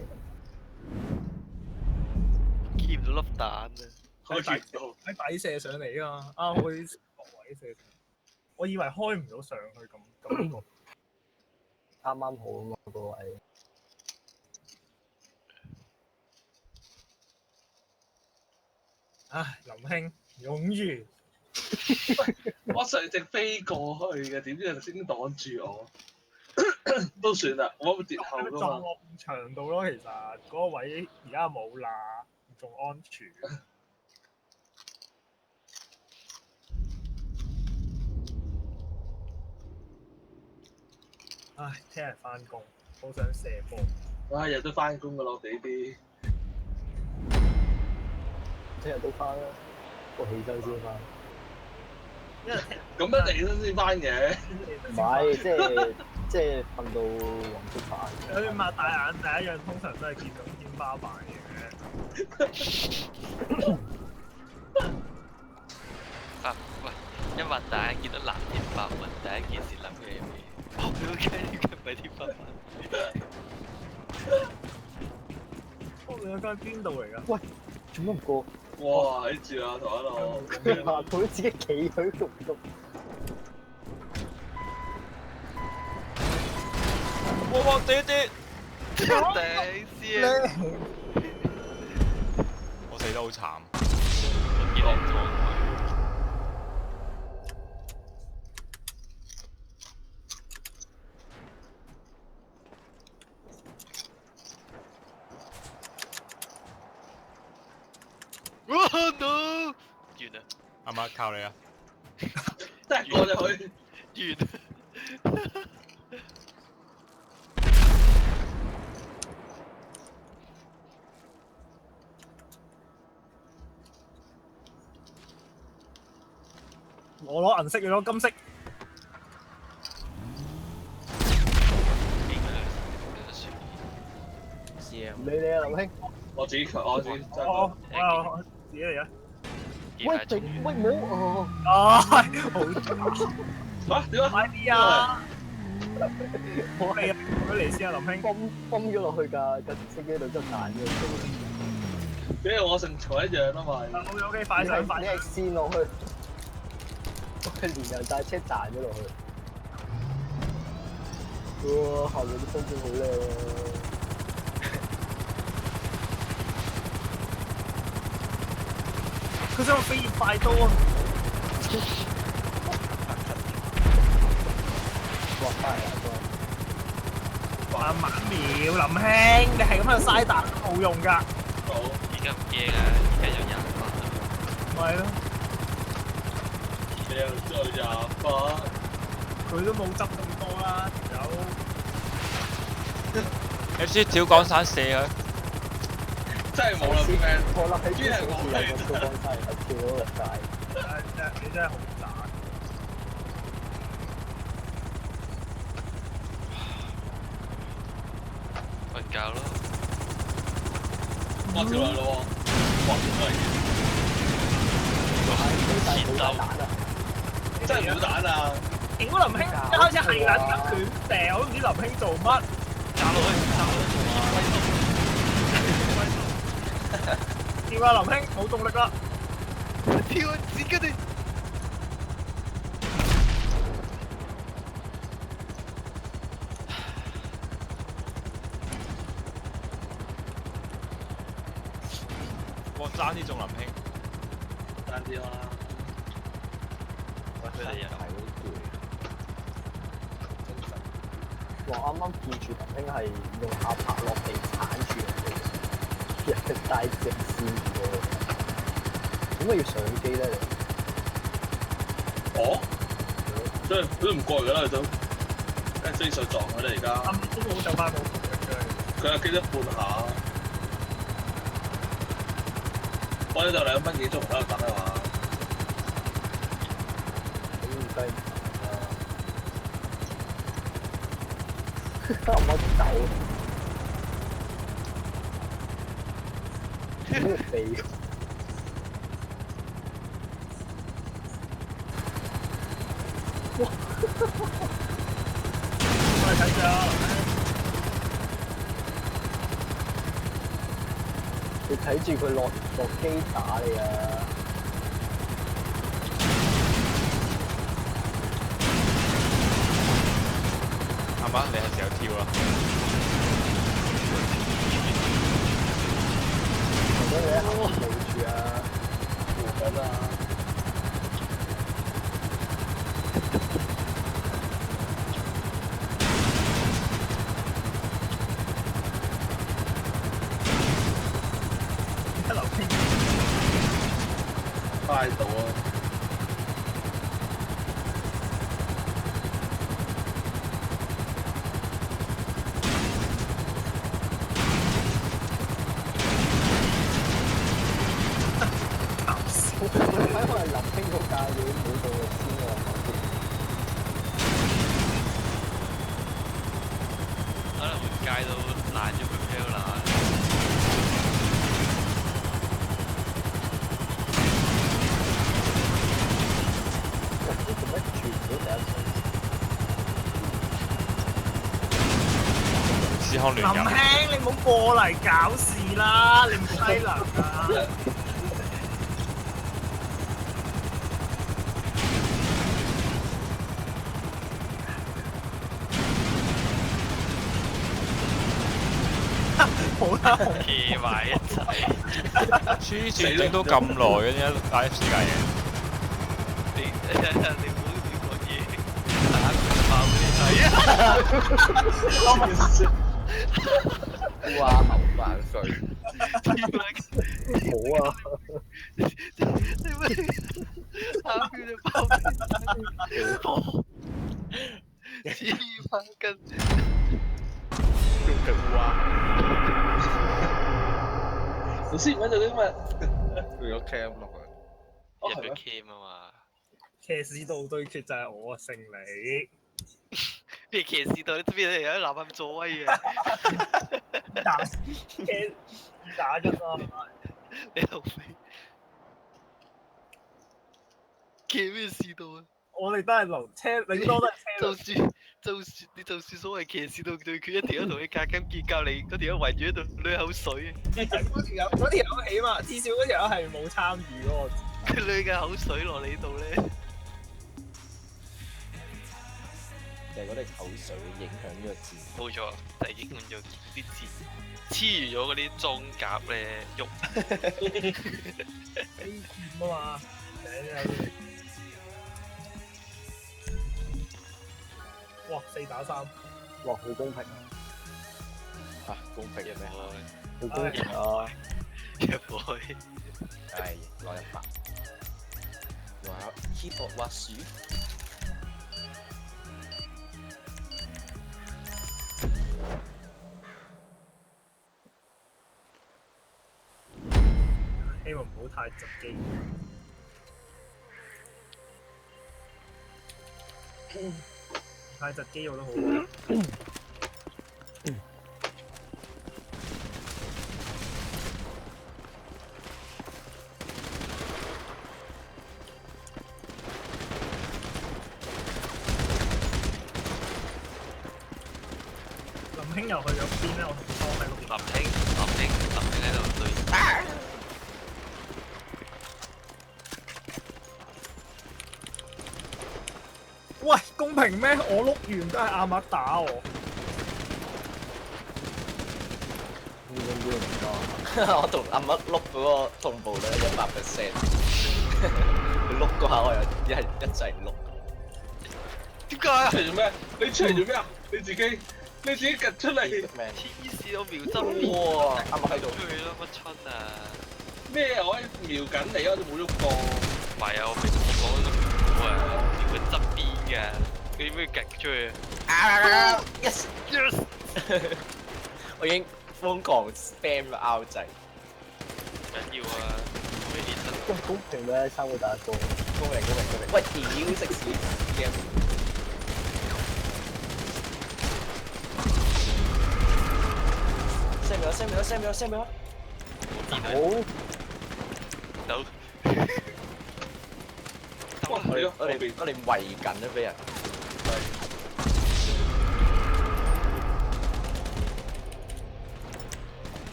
S2: 見唔到粒彈啊！
S3: 開見到。
S1: 喺底射上嚟啊！啊，我啲位射，我以為開唔到上去咁。
S4: 啱啱好啊嘛個位。
S1: 唉，林兄，勇如
S3: 我垂直飛過去嘅，點知佢先擋住我，都算啦，我跌後噶嘛。
S1: 撞落牆度咯，其實嗰個位而家冇罅，仲安全。唉，聽日翻工，好想射波。
S3: 唉，日都翻工噶咯，地啲。
S4: 聽日都翻啦，我起身先翻。
S3: 咁一定先翻嘅。
S4: 唔係，即係瞓到黃色飯。
S1: 你擘大眼第一樣通常都係見到天花板嘅。
S2: 喂，一擘大眼見到藍天白雲，第一件事諗嘅係咩？我表姐呢個唔係天花板。
S1: 哦，你嗰間邊度嚟㗎？
S4: 喂，做乜唔過？
S3: 哇！喺住啊，同一路。
S4: 佢自己企喺度。
S5: 哇！跌跌，
S2: 頂先，
S5: 我死得好慘。
S2: 我見你撞佢。哇 no！完啦，
S5: 阿媽靠你啊！
S3: 得一個就可以。
S2: 完。
S1: 我攞銀色，你攞金色。
S4: 唔理你啊，林兄。
S3: 我自己真
S1: 我自己嚟啊！
S4: 喂，定喂冇哦。
S1: 唉，好
S3: 嚇點啊？
S1: 快啲啊！我嚟啊！我嚟先啊，林兄。
S4: 崩咗落去架直升機度真彈咗出去。
S3: 因為我成財一樣啊嘛。
S1: OK，快上快
S4: 你係跣落去，我係連人帶車彈咗落去。哇！後面啲風景好靚啊！
S1: 佢想飛越快刀啊！
S4: 哇！翻嚟啊！
S1: 慢慢秒，林兄，你係咁喺度嘥彈冇用㗎。
S3: 好，
S2: 而家唔驚啊！而家有28啦。
S1: 咪咯，
S3: 你又再28，
S1: 佢都冇執咁多啦，條友。
S5: 有支跳降傘射佢。
S3: 真係冇啦，friend。
S4: 我諗起
S3: 邊係我嚟
S4: 有個高光山，跳咗落街。
S1: 你真係好渣。
S2: 瞓覺咯。
S3: 我跳落咯喎，哇！
S2: 前鬥
S3: 真係冇彈啊！
S1: 屌林兄，一開始係撚咁亂掉，都唔知林兄做乜。
S2: 炸落去，炸落去，
S1: 跳啊林兄，冇動力啦。
S2: 跳啊！剪佢哋。
S5: 哇！爭啲中林兄。
S3: 彈啲啦。
S2: 佢哋又
S4: 哇！啱啱見住林兄係用下拍落地鏟住人哋帶直線喎，點解要上機咧？你
S3: 哦，即係都唔過嚟㗎啦，佢都一飛上撞佢啦而家。
S1: 都冇就快冇動力嘅。
S3: 佢有機得半下。我呢度2分幾鐘喺度等啊嘛。
S4: 好低唔我走，呢個地。
S1: 哇！快睇住啊！
S4: 你睇住佢落機打你啊！
S5: 阿媽，你係時候跳啦！
S4: 或者你喺後面護住啊，護緊啊！
S1: 一流傾。
S3: 快到啊！
S4: 我睇可能林兄個教練冇到先喎。
S2: 可能條街都爛咗佢 fail 啦。
S4: 做乜轉唔到第一場？
S5: 司康亂
S1: 林
S5: 入。
S1: 兄，你唔好過嚟搞事啦！你唔低能啊！好啦，
S2: 騎埋一齊。
S5: 黐線整到咁耐嘅啫，IFC 架嘢。
S2: 你唔好亂講嘢，打佢爆俾你睇啊！
S4: 哇口萬歲，好啊！
S2: 你咪打佢就爆俾你睇，黐孖筋，
S4: 用緊哇！
S3: 老師唔喺度嘅嘛？
S4: 佢有 cam 落去。
S2: 入咗 cam 啊嘛。
S1: 騎士道對決就係我勝利。
S2: 咩騎士道？你知唔知有啲男人助威嘅？
S1: 打咗啊！
S2: 你老味騎咩士道啊？
S1: 我哋都係留車，頂多都係車路。
S2: 就算所謂騎士道對決，一條友同你格金結隔離，嗰條友圍住喺度濺口水，
S1: 嗰條友起碼至少嗰條友係冇參與嗰個。
S2: 佢濺嘅口水落你度咧。
S4: 就係嗰啲口水影響呢個字。
S2: 冇錯，就係影響咗啲字，黐住咗嗰啲裝甲咧喐。
S1: A 劍啊嘛，哇！4打3，
S4: 哇！好公平啊！嚇，公平嘅咩？好公平啊！
S2: 一波，
S4: 係攞100。哇！keyboard 滑鼠。
S1: 希望唔好太窒機。太窒機我都好玩。林兄又去咗邊咧？我同湯喺嗰邊。
S2: 林兄喺度對。
S1: 喂，公平咩？我碌完都係阿麥打我。
S4: 我同阿麥碌嗰個同步率100%，佢碌嗰下我又一齊碌。
S2: 點解啊？
S3: 出嚟做咩？你出嚟做咩啊？你自己趌出嚟。
S2: 黐線，我瞄側邊。
S4: 哇！阿麥喺度。
S2: 出去啦，乜春啊？
S3: 咩？我喺瞄緊你，我都冇喐過。
S2: 唔係啊，我平時講瞄佢側邊嘅，佢點樣趌出去啊
S4: ！Yes yes， 我已經瘋狂 spam 個 out 掣。
S2: 唔緊要啊，咩練身？
S4: 咁公平咩？3個打一個，公平。喂，屌食屎 game！ send 俾我。好。
S2: 走。
S4: 我哋圍緊啊，俾人。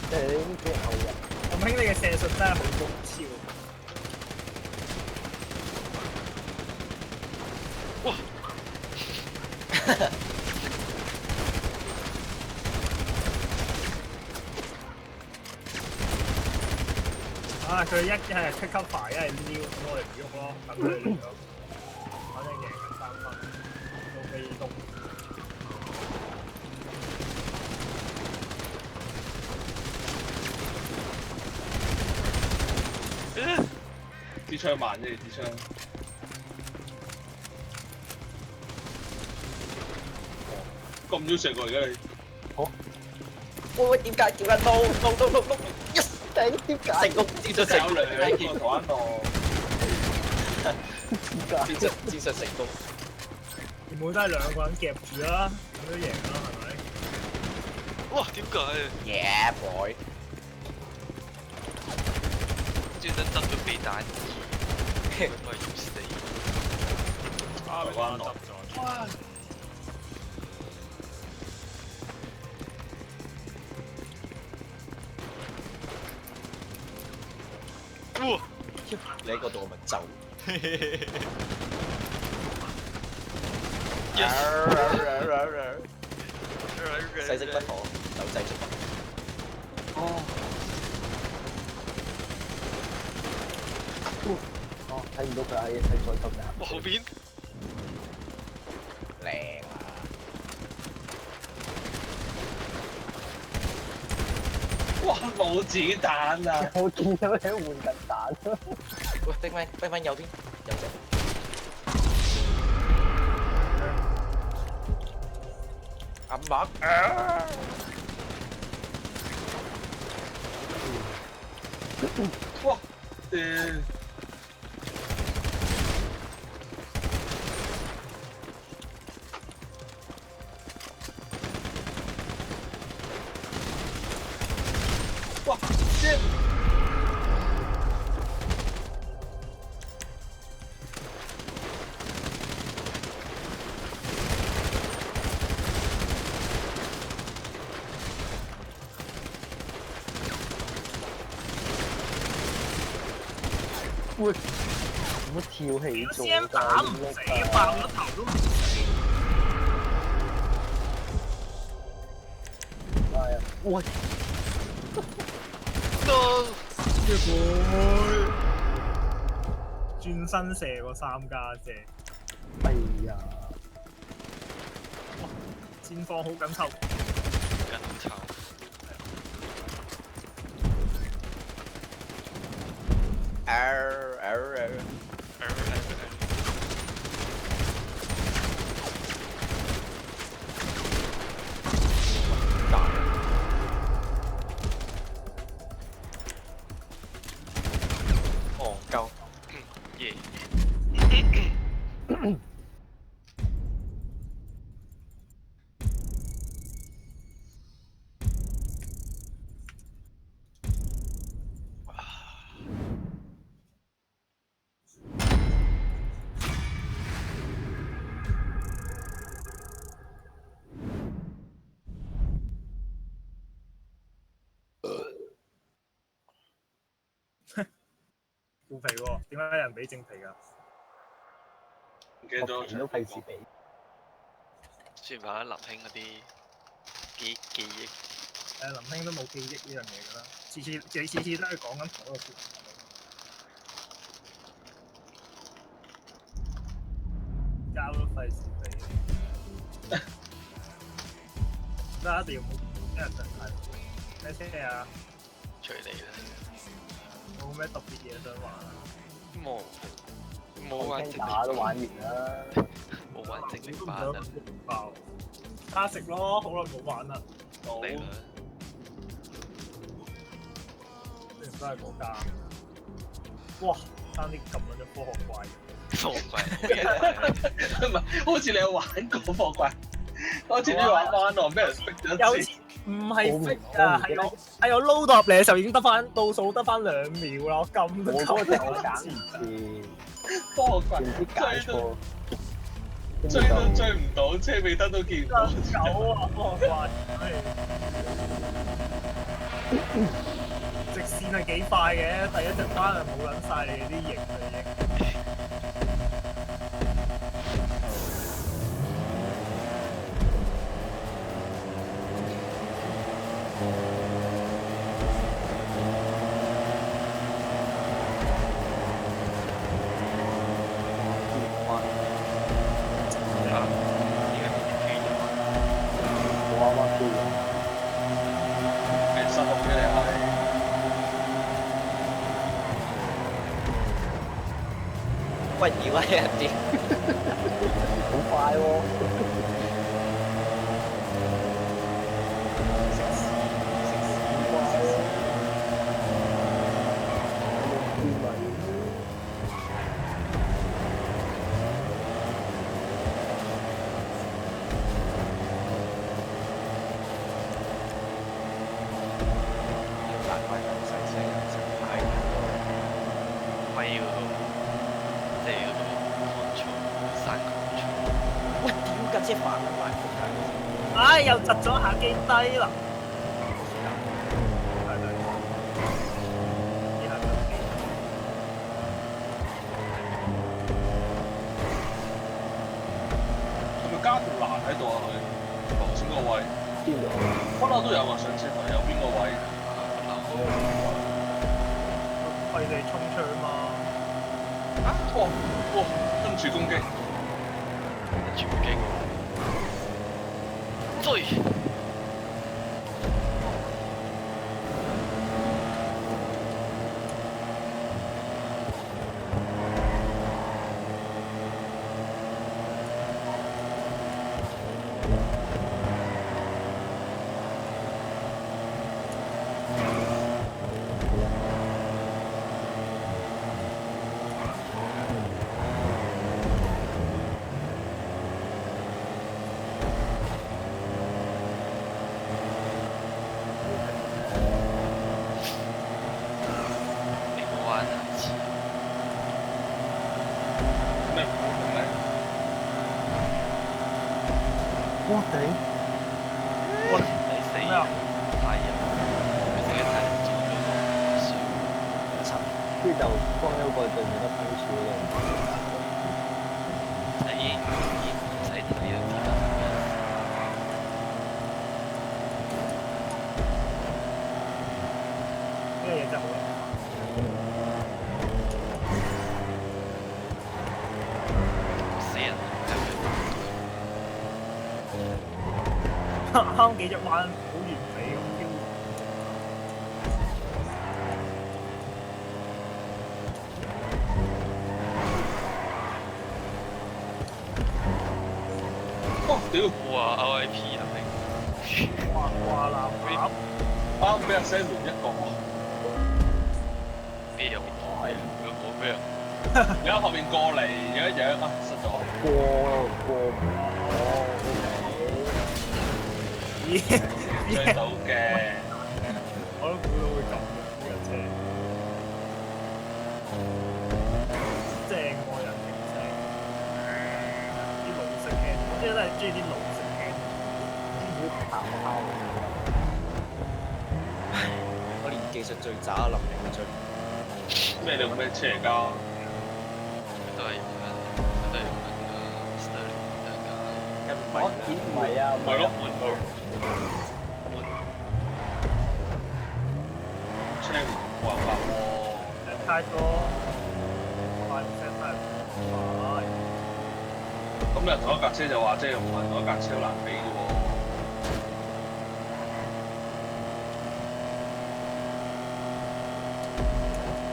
S4: 俾人後人。
S1: 林兄，你嘅射術真係好高超。
S2: 哇！
S1: 啊！佢一係 pick up 牌，一係撩，咁我哋唔喐咯，等佢嚟咗。反正贏緊3分，到飛東。
S3: 支槍慢啫，支槍。咁少射過而家你。
S4: 好。喂，點解？no yes！頂點解？成功戰術成功，
S3: 兩個台灣度。
S4: 戰術成功。
S1: 原本都係2個人夾住啦，咁都贏啦，係咪？
S2: 哇！點解
S4: ？Yeah boy！
S2: 專登執咗避彈衣，都係要死。
S5: 台灣執咗。
S3: 哇！
S2: 哇！
S4: 你喺嗰度我咪走。
S2: Yes！
S8: 勢色不妥，就製出不
S3: 哦，
S4: 哦，睇唔到佢喺再級㗎。
S2: 哇後邊
S8: 靚啊！
S3: 哇冇子彈啊！
S4: 我見到你換緊彈。
S8: 喂，逼翻右邊，右隻。阿麥，
S3: 哇！哇！先
S4: 喂，點解跳起咗？
S1: 先打唔死，爆咗頭都唔死。
S4: 係啊！喂，
S1: 轉身射個3家姐，
S4: 哎呀！
S1: 戰況好緊湊。
S2: 緊湊。
S8: 戇鳩。
S2: 耶！
S1: 負皮喎，點解有人俾正皮㗎？
S3: 唔記得咗
S4: 都費事俾。
S2: 算吧，林兄嗰啲記憶，
S1: 林兄都冇記憶呢樣嘢㗎啦，次次都係講緊同一個説話。交都費事俾，真係一定要冇一人陣太咩車啊？
S2: 隨你啦。
S1: 冇咩特別嘢想玩啊？
S2: 冇玩精
S4: 打都玩完啦。
S2: 冇玩精靈
S1: 都唔
S2: 版啊！
S1: 想爆，加食咯，好耐冇玩啦。
S3: 好
S2: 嚟啦！
S1: 雖然都係嗰家。哇！爭啲撳緊隻科學怪。
S2: 科學怪
S3: 唔係，好似你有玩過貨櫃，好似你玩翻喎，俾人逼咗一次。
S1: 唔係逼啊，係我撈到入嚟嘅時候已經得翻倒數得翻2秒啦，我撳都
S4: 我嗰隻我揀唔切，
S3: 科學怪
S4: 唔知揀錯，
S3: 追都追唔到，車尾燈都見唔到。
S1: 狗啊，科學怪！直線係幾快嘅，第一隻翻係冇撚晒你哋啲型啦已經。
S8: 喂，屌啊！屌，
S4: 好快喎！
S8: 難怪咁細聲，太
S2: 咪要即係嗰個 control 山 control。
S8: 喂，屌架車反啦埋仆街！
S1: 唉，又窒咗下機低啦。
S3: 係咪加條欄喺度啊？佢頭先個位。
S4: 邊度？
S3: 不嬲都有啊，上車台有邊個位？
S1: 佢哋衝出去嘛。
S3: 哇哇，跟住攻擊，
S2: 全擊，追！你個彎下次，
S3: 咩唔同咧？
S4: 哇頂！
S2: 你死
S1: 咩啊？
S2: 太人，佢死得太人做咗個衰。
S4: 跟住就幫咗個對面得分處嗰度。
S2: 唔使睇就知發生咩事。
S1: 呢個嘢真係好難。
S2: 死人係
S1: 啱幾隻彎好完美咁飄。
S3: 哇屌！
S2: 哇 RIP 啊你！
S1: 哇啦啱
S3: 啱俾阿 Sam 一個，
S2: 邊有係冇咩啊？
S3: 而家後面過嚟樣一樣啊，失咗。
S4: 過
S1: 咦？
S3: 追到嘅，
S1: 我都估到會咁嘅呢架車，正喎人形聲，啲老式嘅，我真係中意啲老式嘅。
S4: 啲咆哮。
S8: 我連技術最渣林明最
S3: 咩你用咩車嚟㗎？
S2: 都係用緊，都係用緊個 Sterling 嘅架。
S8: 跟唔
S4: 我點唔係啊？
S3: 咪咯，車唔冇辦法喎。
S1: 太多，快唔聲太快。
S3: 咁你同一架車就話即係用同一架車好難比嘅喎。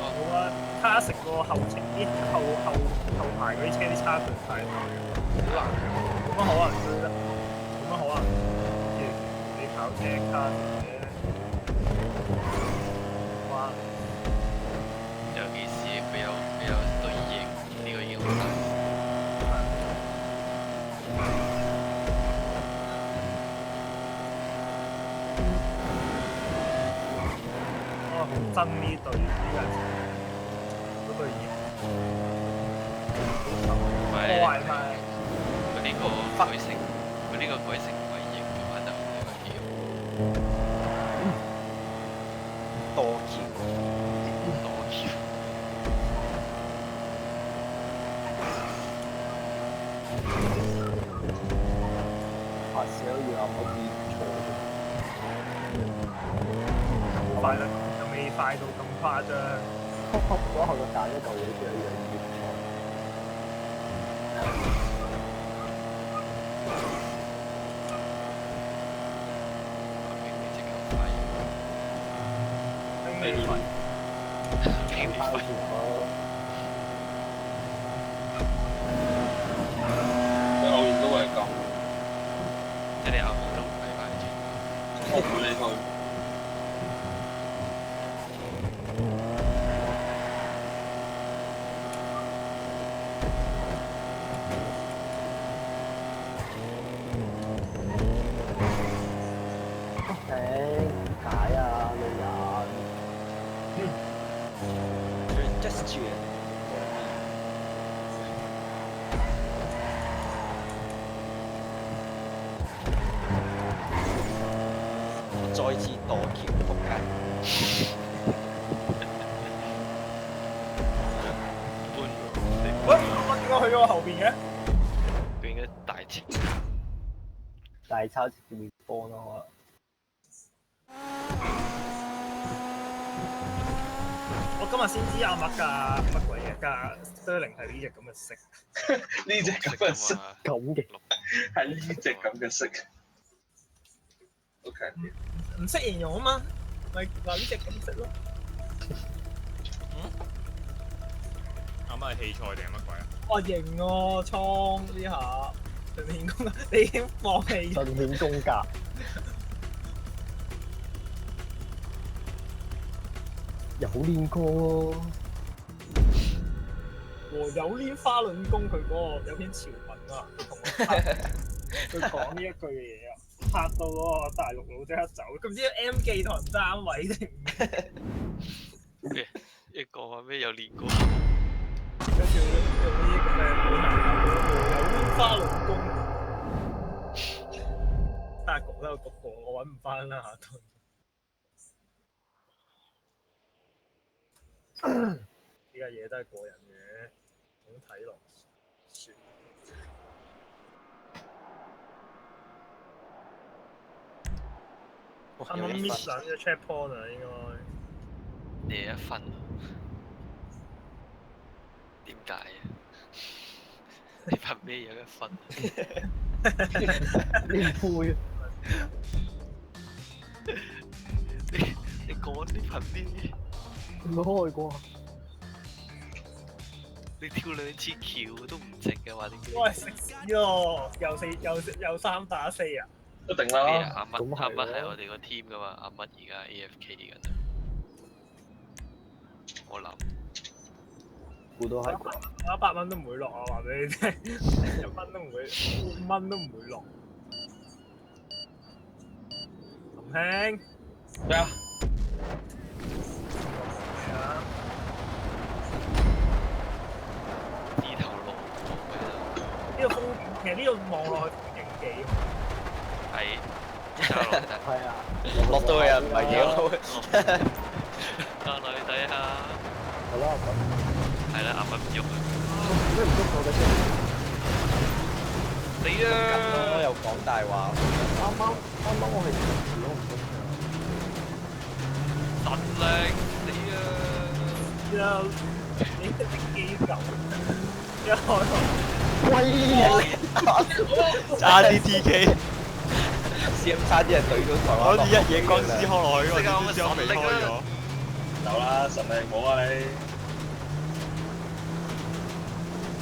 S1: 好啊，卡食個後程啲後排嗰啲車啲差距太大，好難，冇乜可能追得，冇乜可能。你跑車卡食嘅，哇！
S2: 尤其是佢有對應，呢個已經好大。
S1: 我好憎呢隊呢架車，嗰隊嘢破壞晒。
S2: 佢呢個改成為型嘅話就呢個幾好。
S8: 多橋，
S2: 多橋。
S4: 發燒要可以錯
S1: 快得又未快到咁誇張。
S4: 嗰後個彈一嚿嘢出嚟樣要錯。
S1: 未快，
S4: 包住我。
S3: 你偶然都係咁，
S2: 即係你後面都唔係快轉。
S3: 我唔會理佢。
S4: 頂解啊，女人！
S8: 佢 just 住再次墮橋仆街，
S1: 喂，我點解去咗我後邊嘅？
S2: 佢應該大前，
S4: 大抄直接波咯。
S1: 我今日先知阿麥架乜鬼嘢架 Sterling 係呢隻咁嘅色，
S3: 呢隻咁嘅色，
S4: 咁嘅
S3: 係呢隻咁嘅色。OK，
S1: 唔識形容啊嘛，咪話呢隻咁色咯。
S5: 啱啱係器材定係乜鬼啊？
S1: 哇型喎，倉呢下盡顯功，你已經放棄咗。
S4: 盡顯功架。有練過喎。
S1: 有練花輪功佢嗰個有篇潮文啊，佢同我佢講呢一句嘅嘢啊，嚇到嗰個大陸佬即刻走，佢唔知 M 記同人爭位定
S2: 一個話咩有練過，
S1: 跟住用呢啲咁嘅有練花輪功，但係講得有讀過，我揾唔翻啦嚇。呢家嘢都係個人嘅，咁睇落算。啱啱 miss 撚咗 check point 啊，應該。
S2: 你1分，點解啊？你憑咩有1分？
S4: 練杯。
S2: 你講你憑咩？
S4: 冇開過。
S2: 你跳2次橋都唔值嘅話，點
S1: 喂，食屎咯！又3打4啊！
S3: 一定
S2: 咩
S3: 啦。
S2: 啊？阿乜係我哋個 team 噶嘛？阿乜而家 AFK 緊啊！我諗
S4: 估到係
S1: 我100蚊都唔會落啊！話俾你聽，1蚊都唔會，5蚊都唔會落。林兄，
S3: 咩啊？
S1: 係啊！
S2: 呢頭路
S1: 呢個風景其實呢個望落去風景幾好。
S2: 係揸落去
S4: 係啊，
S8: 落到去啊，唔係幾好。
S2: 揸落去睇下。
S4: 係咯，
S2: 係啦，阿乜唔喐啊！
S4: 咩唔喐我嘅啫？
S2: 死啊！
S8: 又講大話。
S4: 啱啱我係攞唔喐
S2: 實力死啊！
S1: 之後你隻機狗一開
S5: 差啲 TK，
S8: CM 差啲人懟到台灣。
S5: 好似一嘢鋼絲開落去，
S2: 食啊
S5: 我知我未開咗。
S3: 走啦，神力冇啊你。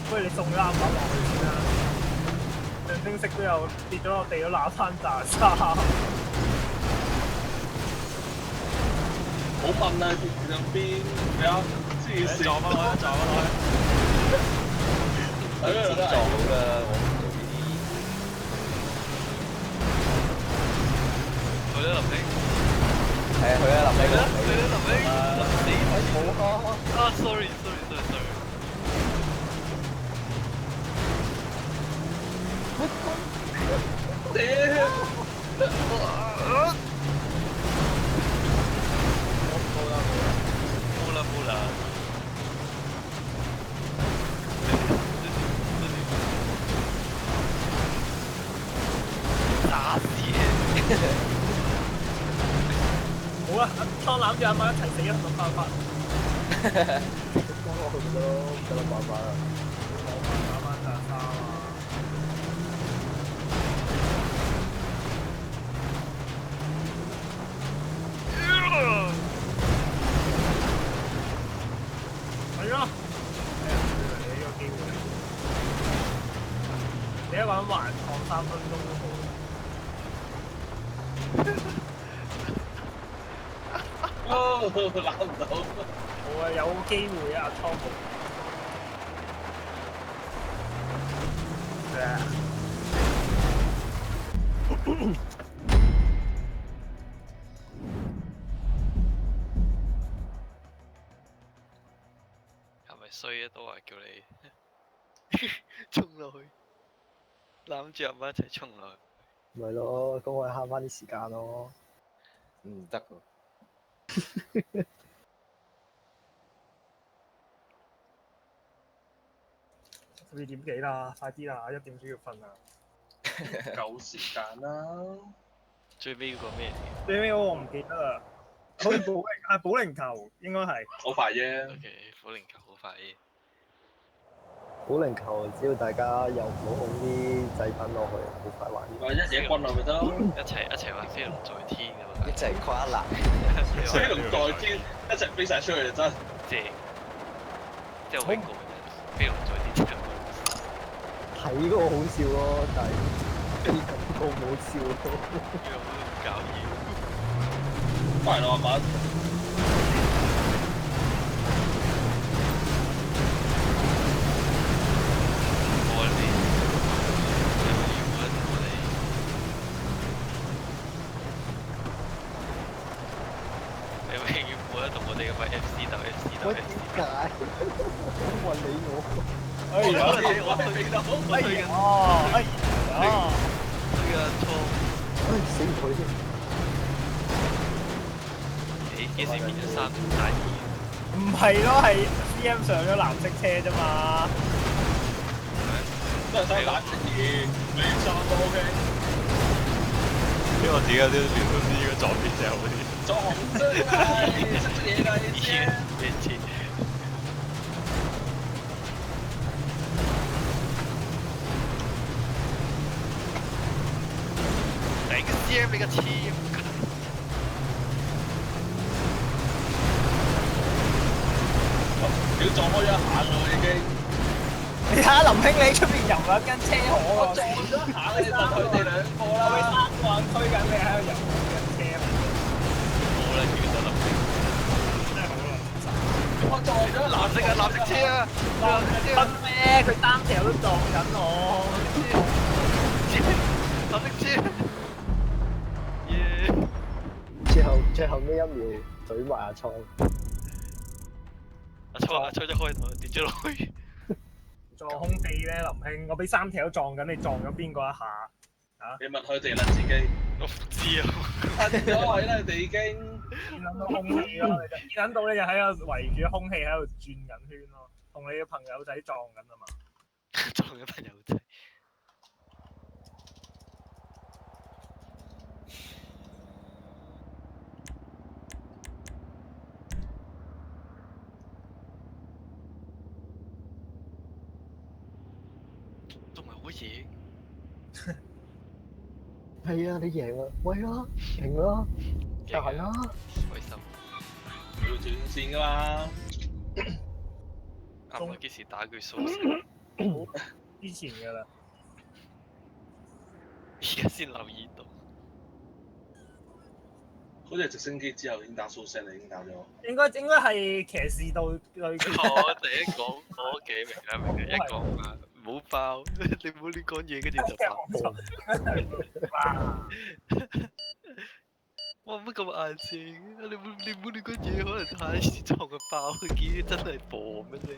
S1: 不如你送咗阿伯落去先啦。象徵式都有跌咗落地都揦翻拃沙。
S3: 好笨啊！兩邊咩啊？黐線！
S5: 撞翻落去，撞翻落去。
S3: 係啊，
S8: 自己撞到啦，我唔做呢啲。
S2: 去啦，林兄。
S8: 係啊，去啊，林
S2: 去啦，
S8: 尾。
S2: 去啦，林兄。
S8: 冇啊。
S2: sorry。冇啦。打死！
S1: 好啦，當攬住阿媽一齊死一諗辦法。
S4: 幫我去咯，得啦，辦法啦。
S1: 揦翻拃沙啊！係咯，你呢個機會，你一個人還抗3分鐘都冇。
S3: 哦，攬唔到。
S1: 我啊有機會啊，湯姆。
S2: 係咪衰啊？都話叫你衝落去，攬住阿媽一齊衝落去。
S4: 咪咯，咁我慳翻啲時間咯。
S8: 唔得喎。
S1: 12點幾啦，快啲啦，1點先要瞓啦。
S3: 夠時間啦。
S2: 最尾嗰個咩嚟
S1: 最尾嗰個我唔記得啦，好似保齡球應該係。
S3: 好快啫。
S2: ？OK，保齡球好快嘅。
S4: 保齡球只要大家又唔好控啲製品落去，好快玩。
S3: 咪一嘢棍落咪得咯。
S2: 一齊玩飛龍在天咁嘛。
S8: 一齊跨欄，
S3: 飛龍在天，一齊飛晒出去就真。
S2: 正，即係好過癮。飛龍在天真係好
S4: 睇嗰個好笑咯，但係飛咁高冇笑咯。
S2: 呢個好搞嘢。
S3: 翻嚟啦，阿敏。
S2: 我哋你永遠冇得同我哋咁樣 FC 鬥 FC 鬥
S4: 喂，
S2: FC。
S4: 點解？因為你我。
S1: 哎呀！
S2: 我退緊，我退緊，
S1: 哎呀！
S2: 退緊錯。
S4: 唉，死唔佢先。
S2: 你幾時變咗3.2？
S1: 唔係咯，係 CM 上咗藍色車啫嘛。
S3: 都係三打2，你三都 OK。
S5: 因為我自己有啲亂到啲應該左邊隻好啲。
S3: 撞衰啊！識嘢㗎呢啲。
S2: 呢次。頂 CM 你個黐！
S3: 屌撞開咗一下啦已經。
S1: 你睇下林兄，你出邊游兩根車河
S3: 我
S1: 喎，
S3: 撞咗一下你就佢哋兩個
S1: 我俾
S3: 啦。
S1: 3個人推緊你喺度游兩根車河，
S2: 好啦，叫得林兄。
S1: 真係好啦。
S3: 我撞咗
S2: 藍色啊，藍色車啊！
S1: 分咩？佢單條都撞緊我。
S2: 藍色車。耶！
S4: 最後呢一秒懟埋阿倉。
S2: 阿秋一開頭跌咗落去。
S1: 撞空地咧，林兄，我俾3條都撞緊，你撞咗邊個一下？
S3: 你問佢哋啦，自己。
S2: 我唔知啊。
S3: 瞓咗位啦，你哋已經。
S1: 見撚到空氣咯，見撚到你就喺度圍住空氣喺度轉緊圈咯，同你嘅朋友仔撞緊啊嘛。
S2: 撞咗朋友仔。仲係好嘢。
S4: 係啊，你贏啦，喂啦，贏啦，賺啦。
S2: 開心。
S3: 要斷線㗎嘛。
S2: 啱啱幾時打佢數先？
S1: 之前㗎啦，
S2: 而家先留意到。
S3: 好似係直升機之後已經打蘇聲，你已經打咗。
S1: 應該係騎士道對決。
S2: 我第一講，我屋企明嘅，一講啊，唔好爆，你唔好亂講嘢，跟住就爆。哇！乜咁硬淨？你唔好亂講嘢，可能太撞個爆，見真係播咩啫？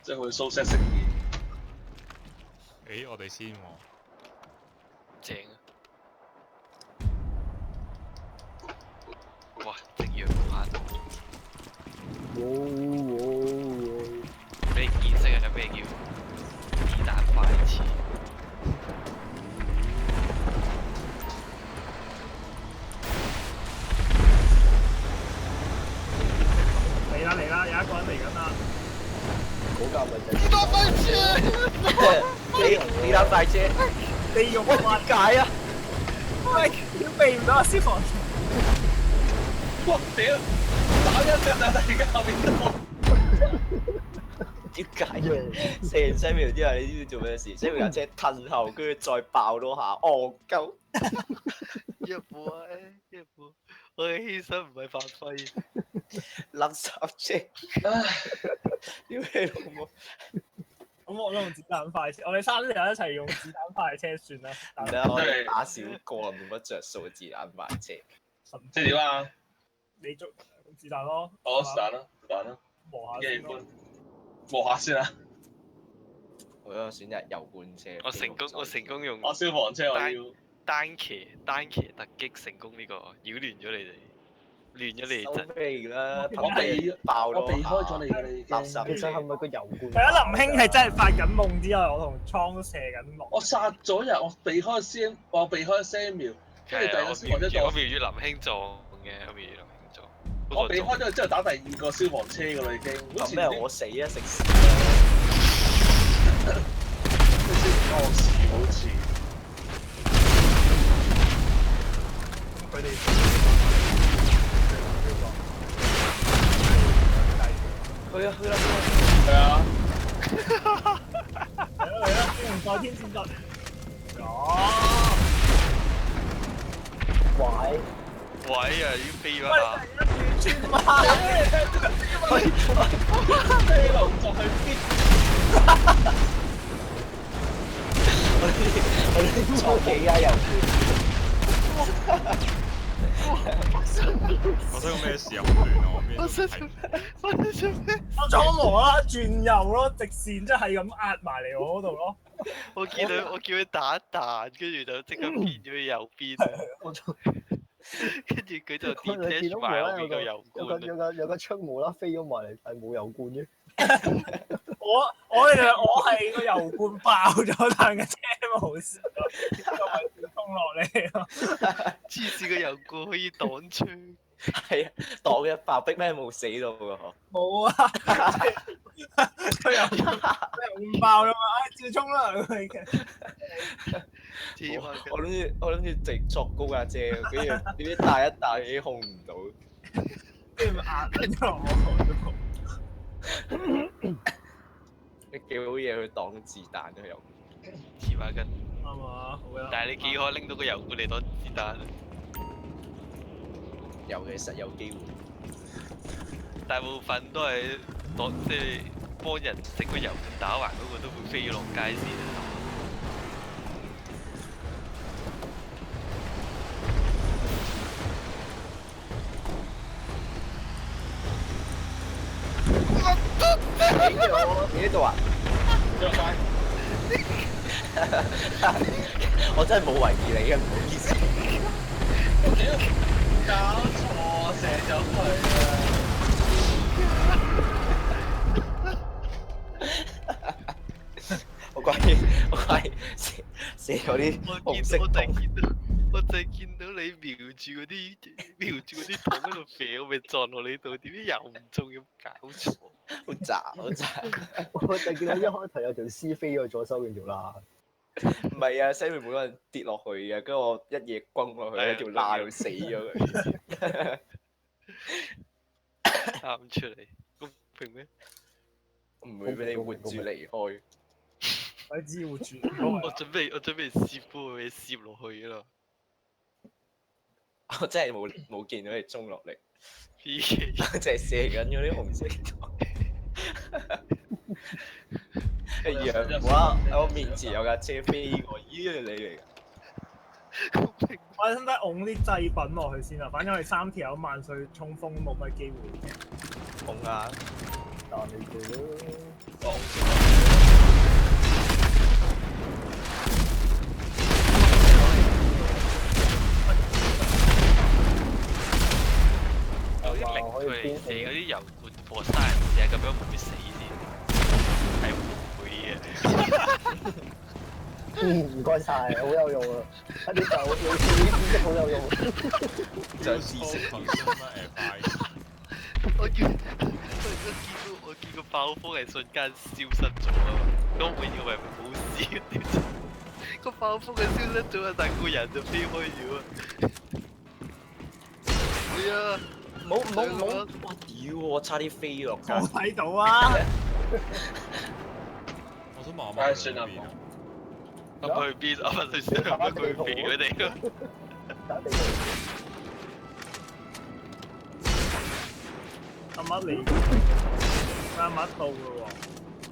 S3: 即係佢蘇聲食煙。
S5: 誒，我哋先喎。
S2: 正啊！哇！夕陽晚，俾你見識下咩叫子彈快刺。
S1: 嚟啦，有一個人嚟緊啦。
S4: 嗰架咪就係
S8: 子彈快車，子彈快車，
S1: 你用
S8: 乜解啊？
S1: 喂，都避唔到啊！消防員。
S3: 哇！屌，打一隻就突然間後面到。
S8: 點解嘅？射完西苗之後，你知唔知做咩事？西苗架車褪後，跟住再爆多下，戇鳩。
S2: 一步啊，一步，我嘅犧牲唔係白費。
S8: 垃圾車，屌你老母！
S1: 咁我用子彈快車，我哋3條一齊用子彈快車算啦。
S8: 唔得，我哋打少個冇乜着數嘅子彈快車。
S3: 即係點啊？
S1: 你捉子彈咯。
S3: 我是但啦，是但啦。
S1: 磨下先咯。
S3: 磨下先啦。
S8: 我嗰個選擇油罐車。
S2: 我成功用
S3: 我消防車我要
S2: 單騎突擊成功呢個擾亂咗你哋。亂咗你
S8: 收
S2: 陣。
S8: 皮啦，
S3: 我避
S8: 爆
S3: 我避
S8: 咗
S3: 開咗你㗎，你已經
S8: 垃圾
S4: 其實係咪個油罐？
S1: 係啊，林兄係真係發緊夢之外，我同倉射緊夢。
S3: 我殺咗人，我避開 Sam，我避開 Samuel，跟住第二個消防車
S2: 我瞄住林興撞嘅，我瞄住林興撞。
S3: 我避開咗之後打第二個消防車㗎啦已經。好似
S8: 咩？我死啊！食屎
S3: 屙屎好似。
S1: 佢哋
S8: 去啊去啦！
S3: 係啊。
S1: 嚟啦，天龍再天戰術。
S4: 喂，
S2: 喂啊，要飛咗下。
S1: 轉馬
S3: 飛龍就係必。
S4: 我哋坐幾架油
S5: 我想講咩事啊？好亂啊！我咩都唔睇。
S1: 我裝無啦，轉右咯，直線即係咁壓埋嚟我嗰度咯。
S2: 我叫佢打一彈，跟住就即刻變咗去右邊，跟住佢就
S4: 你見
S2: detach
S4: 到無
S2: 埋後
S4: 啦
S2: 邊個油罐。
S4: 有個槍無啦飛咗埋嚟，但係冇油罐嘅。
S1: 我係個油罐爆咗，但係個車冇事咯，個位置衝落嚟咯。
S2: 黐線個油罐可以擋槍。
S8: 係啊，擋一爆，逼咩冇死到㗎嗬？
S1: 冇啊，佢油罐爆咗嘛，照衝啦佢嘅。
S8: 我諗住直作高架車，跟住點知帶一帶已經控唔到。
S1: 跟住壓緊咗落我度。
S8: 你幾好嘢去擋子彈都有。
S2: 黐孖筋。
S1: 啱啊，好啊。
S2: 但係你幾可拎到個油罐嚟擋子彈啊？
S8: 尤其實有機會。
S2: 大部分都係擋，即係幫人整個油罐打橫嗰個都會飛咗落街先啊。
S8: 你呢度啊？我真係冇懷疑你嘅，唔好意思。
S3: 搞錯，射咗佢啊！
S8: 我怪射咗啲紅色
S2: 我
S8: 洞。
S2: 就係見到你瞄住嗰啲桶喺度射，我咪撞落你度，點知又唔中，咁搞錯。
S8: 好渣，好渣。
S4: 我就見到一開頭有條絲飛咗左手邊條罅。
S8: 唔係啊 ，Sammy 每個人跌落去嘅，跟住我一嘢轟落去喺條罅度死咗佢。
S2: 啱出嚟，公平咩？
S8: 唔會俾你活住離開。
S1: 我知會轉。
S2: 我準備攝波俾攝落去啦。
S8: 我真係冇見到你衝落嚟，
S2: P.K.
S8: 我淨係射緊嗰啲紅色筒。一樣，哇！喺我面前有架車飛過，咦係你嚟㗎？
S1: 我使唔使拱啲祭品落去先啊？反正我哋3條友萬歲衝鋒都冇乜機會嘅。
S8: 紅啊！
S4: 但你哋咯，
S2: 有啲令佢哋射嗰啲油罐破山人射咁樣會唔會死先？係會嘅。
S4: 唔該晒，好有用啊！一啲就你啲知識好有用。
S8: 就係知識。
S2: 我見個爆風係瞬間消失咗啊嘛，咁我以為冇事，點知個爆風係消失咗啊，但個人就飛開咗啊！係啊！
S8: 冇！哇屌！我差啲飛落街。
S1: 我睇到啊！
S5: 我想問下
S3: 算啦，
S2: 去邊啊？去先去肥佢哋咯。
S1: 啱啱嚟，啱啱到嘅喎。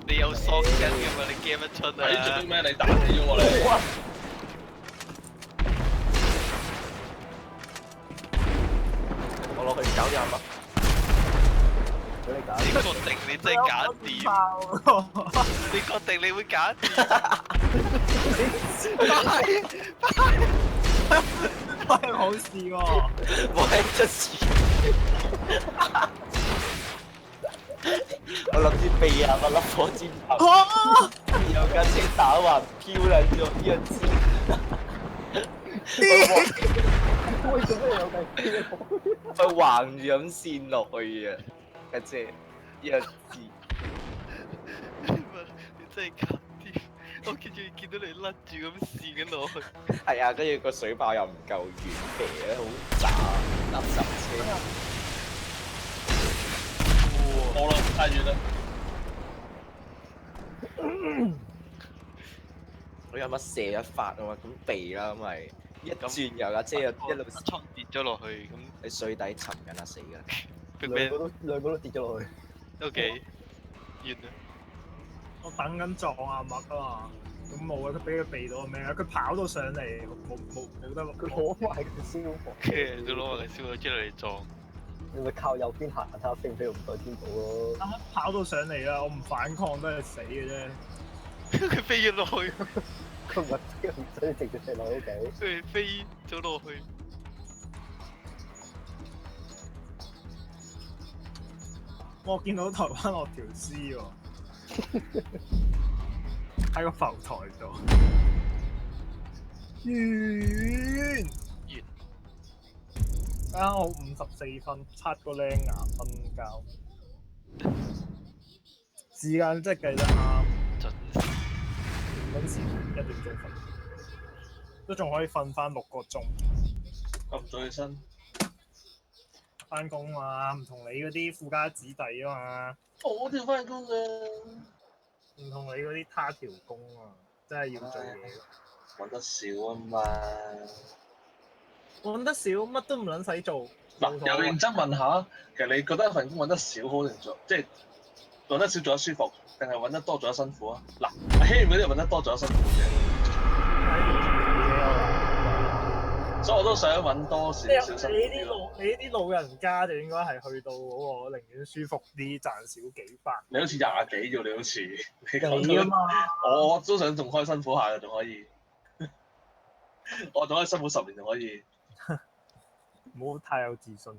S2: 你有索緊㗎嘛？你驚乜春啊？
S3: 你做啲咩？你打死咗我你！
S8: 我落去搞啲阿乜？
S2: 你確定你真係搞掂？你確定你會搞掂？
S1: 喂，好事喎。
S8: 冇係出事。我諗住避下個粒火箭炮，有架車打橫飄撚咗呢個字。
S4: 喂，做咩有計飛啊？
S8: 佢橫住咁線落去啊！架車呢個字。
S2: 你真係搞掂！我跟住見到你甩住咁跣緊落去。
S8: 係啊，跟住個水炮又唔夠遠肥咧，好渣垃圾車。
S3: 冇啦，太遠啦。
S8: 我有乜射一發啊嘛，咁避啦，咁咪一轉又架車又一路
S2: 倉跌咗落去，咁
S8: 喺水底沉緊啊，死㗎！
S4: 兩個都跌咗落去。
S2: 都幾遠啊！
S1: 我等緊撞阿麥啊嘛，咁冇啊，佢俾佢避到咩啊？佢跑到上嚟，冇得
S4: 佢攞埋個消防。
S2: 跟住佢攞埋個燒咗出嚟撞。
S4: 你咪靠右邊行，睇下飛唔飛到唔對天島咯。
S1: 啱啱跑到上嚟啦，我唔反抗都係死嘅啫。
S2: 佢飛咗落去，
S4: 佢唔係飛唔使直接飛落屋企。
S2: 佢飛咗落去。
S1: 我見到台灣落條屍喎，喺個浮台度。完。啱我54分，7個靚牙瞓覺。時間真係計得啱，
S2: 準時。
S1: 準時1點鐘瞓，都仲可以瞓翻6個鐘。
S3: 咁早起身，
S1: 翻工嘛，唔同你嗰啲富家子弟啊嘛，
S3: 我都要翻工嘅。
S1: 唔同你嗰啲他條工啊，真係要做嘢。
S3: 揾得少啊嘛。
S1: 揾得少，乜都唔撚使做。
S3: 嗱，又認真問下，其實你覺得一份工揾得少好定做，即係揾得少做得舒服，定係揾得多做得辛苦啊？嗱，阿希嗰啲揾得多做得辛苦嘅，所以我都想揾多少少辛苦咯。
S1: 你呢啲老人家就應該係去到嗰個寧願舒服啲，賺少幾百。
S3: 你好似廿幾啫，你好似你講到
S1: 你啊嘛，
S3: 我都想仲開辛苦下嘅，仲可以，我仲可以辛苦10年仲可以。
S1: 唔好太有自信。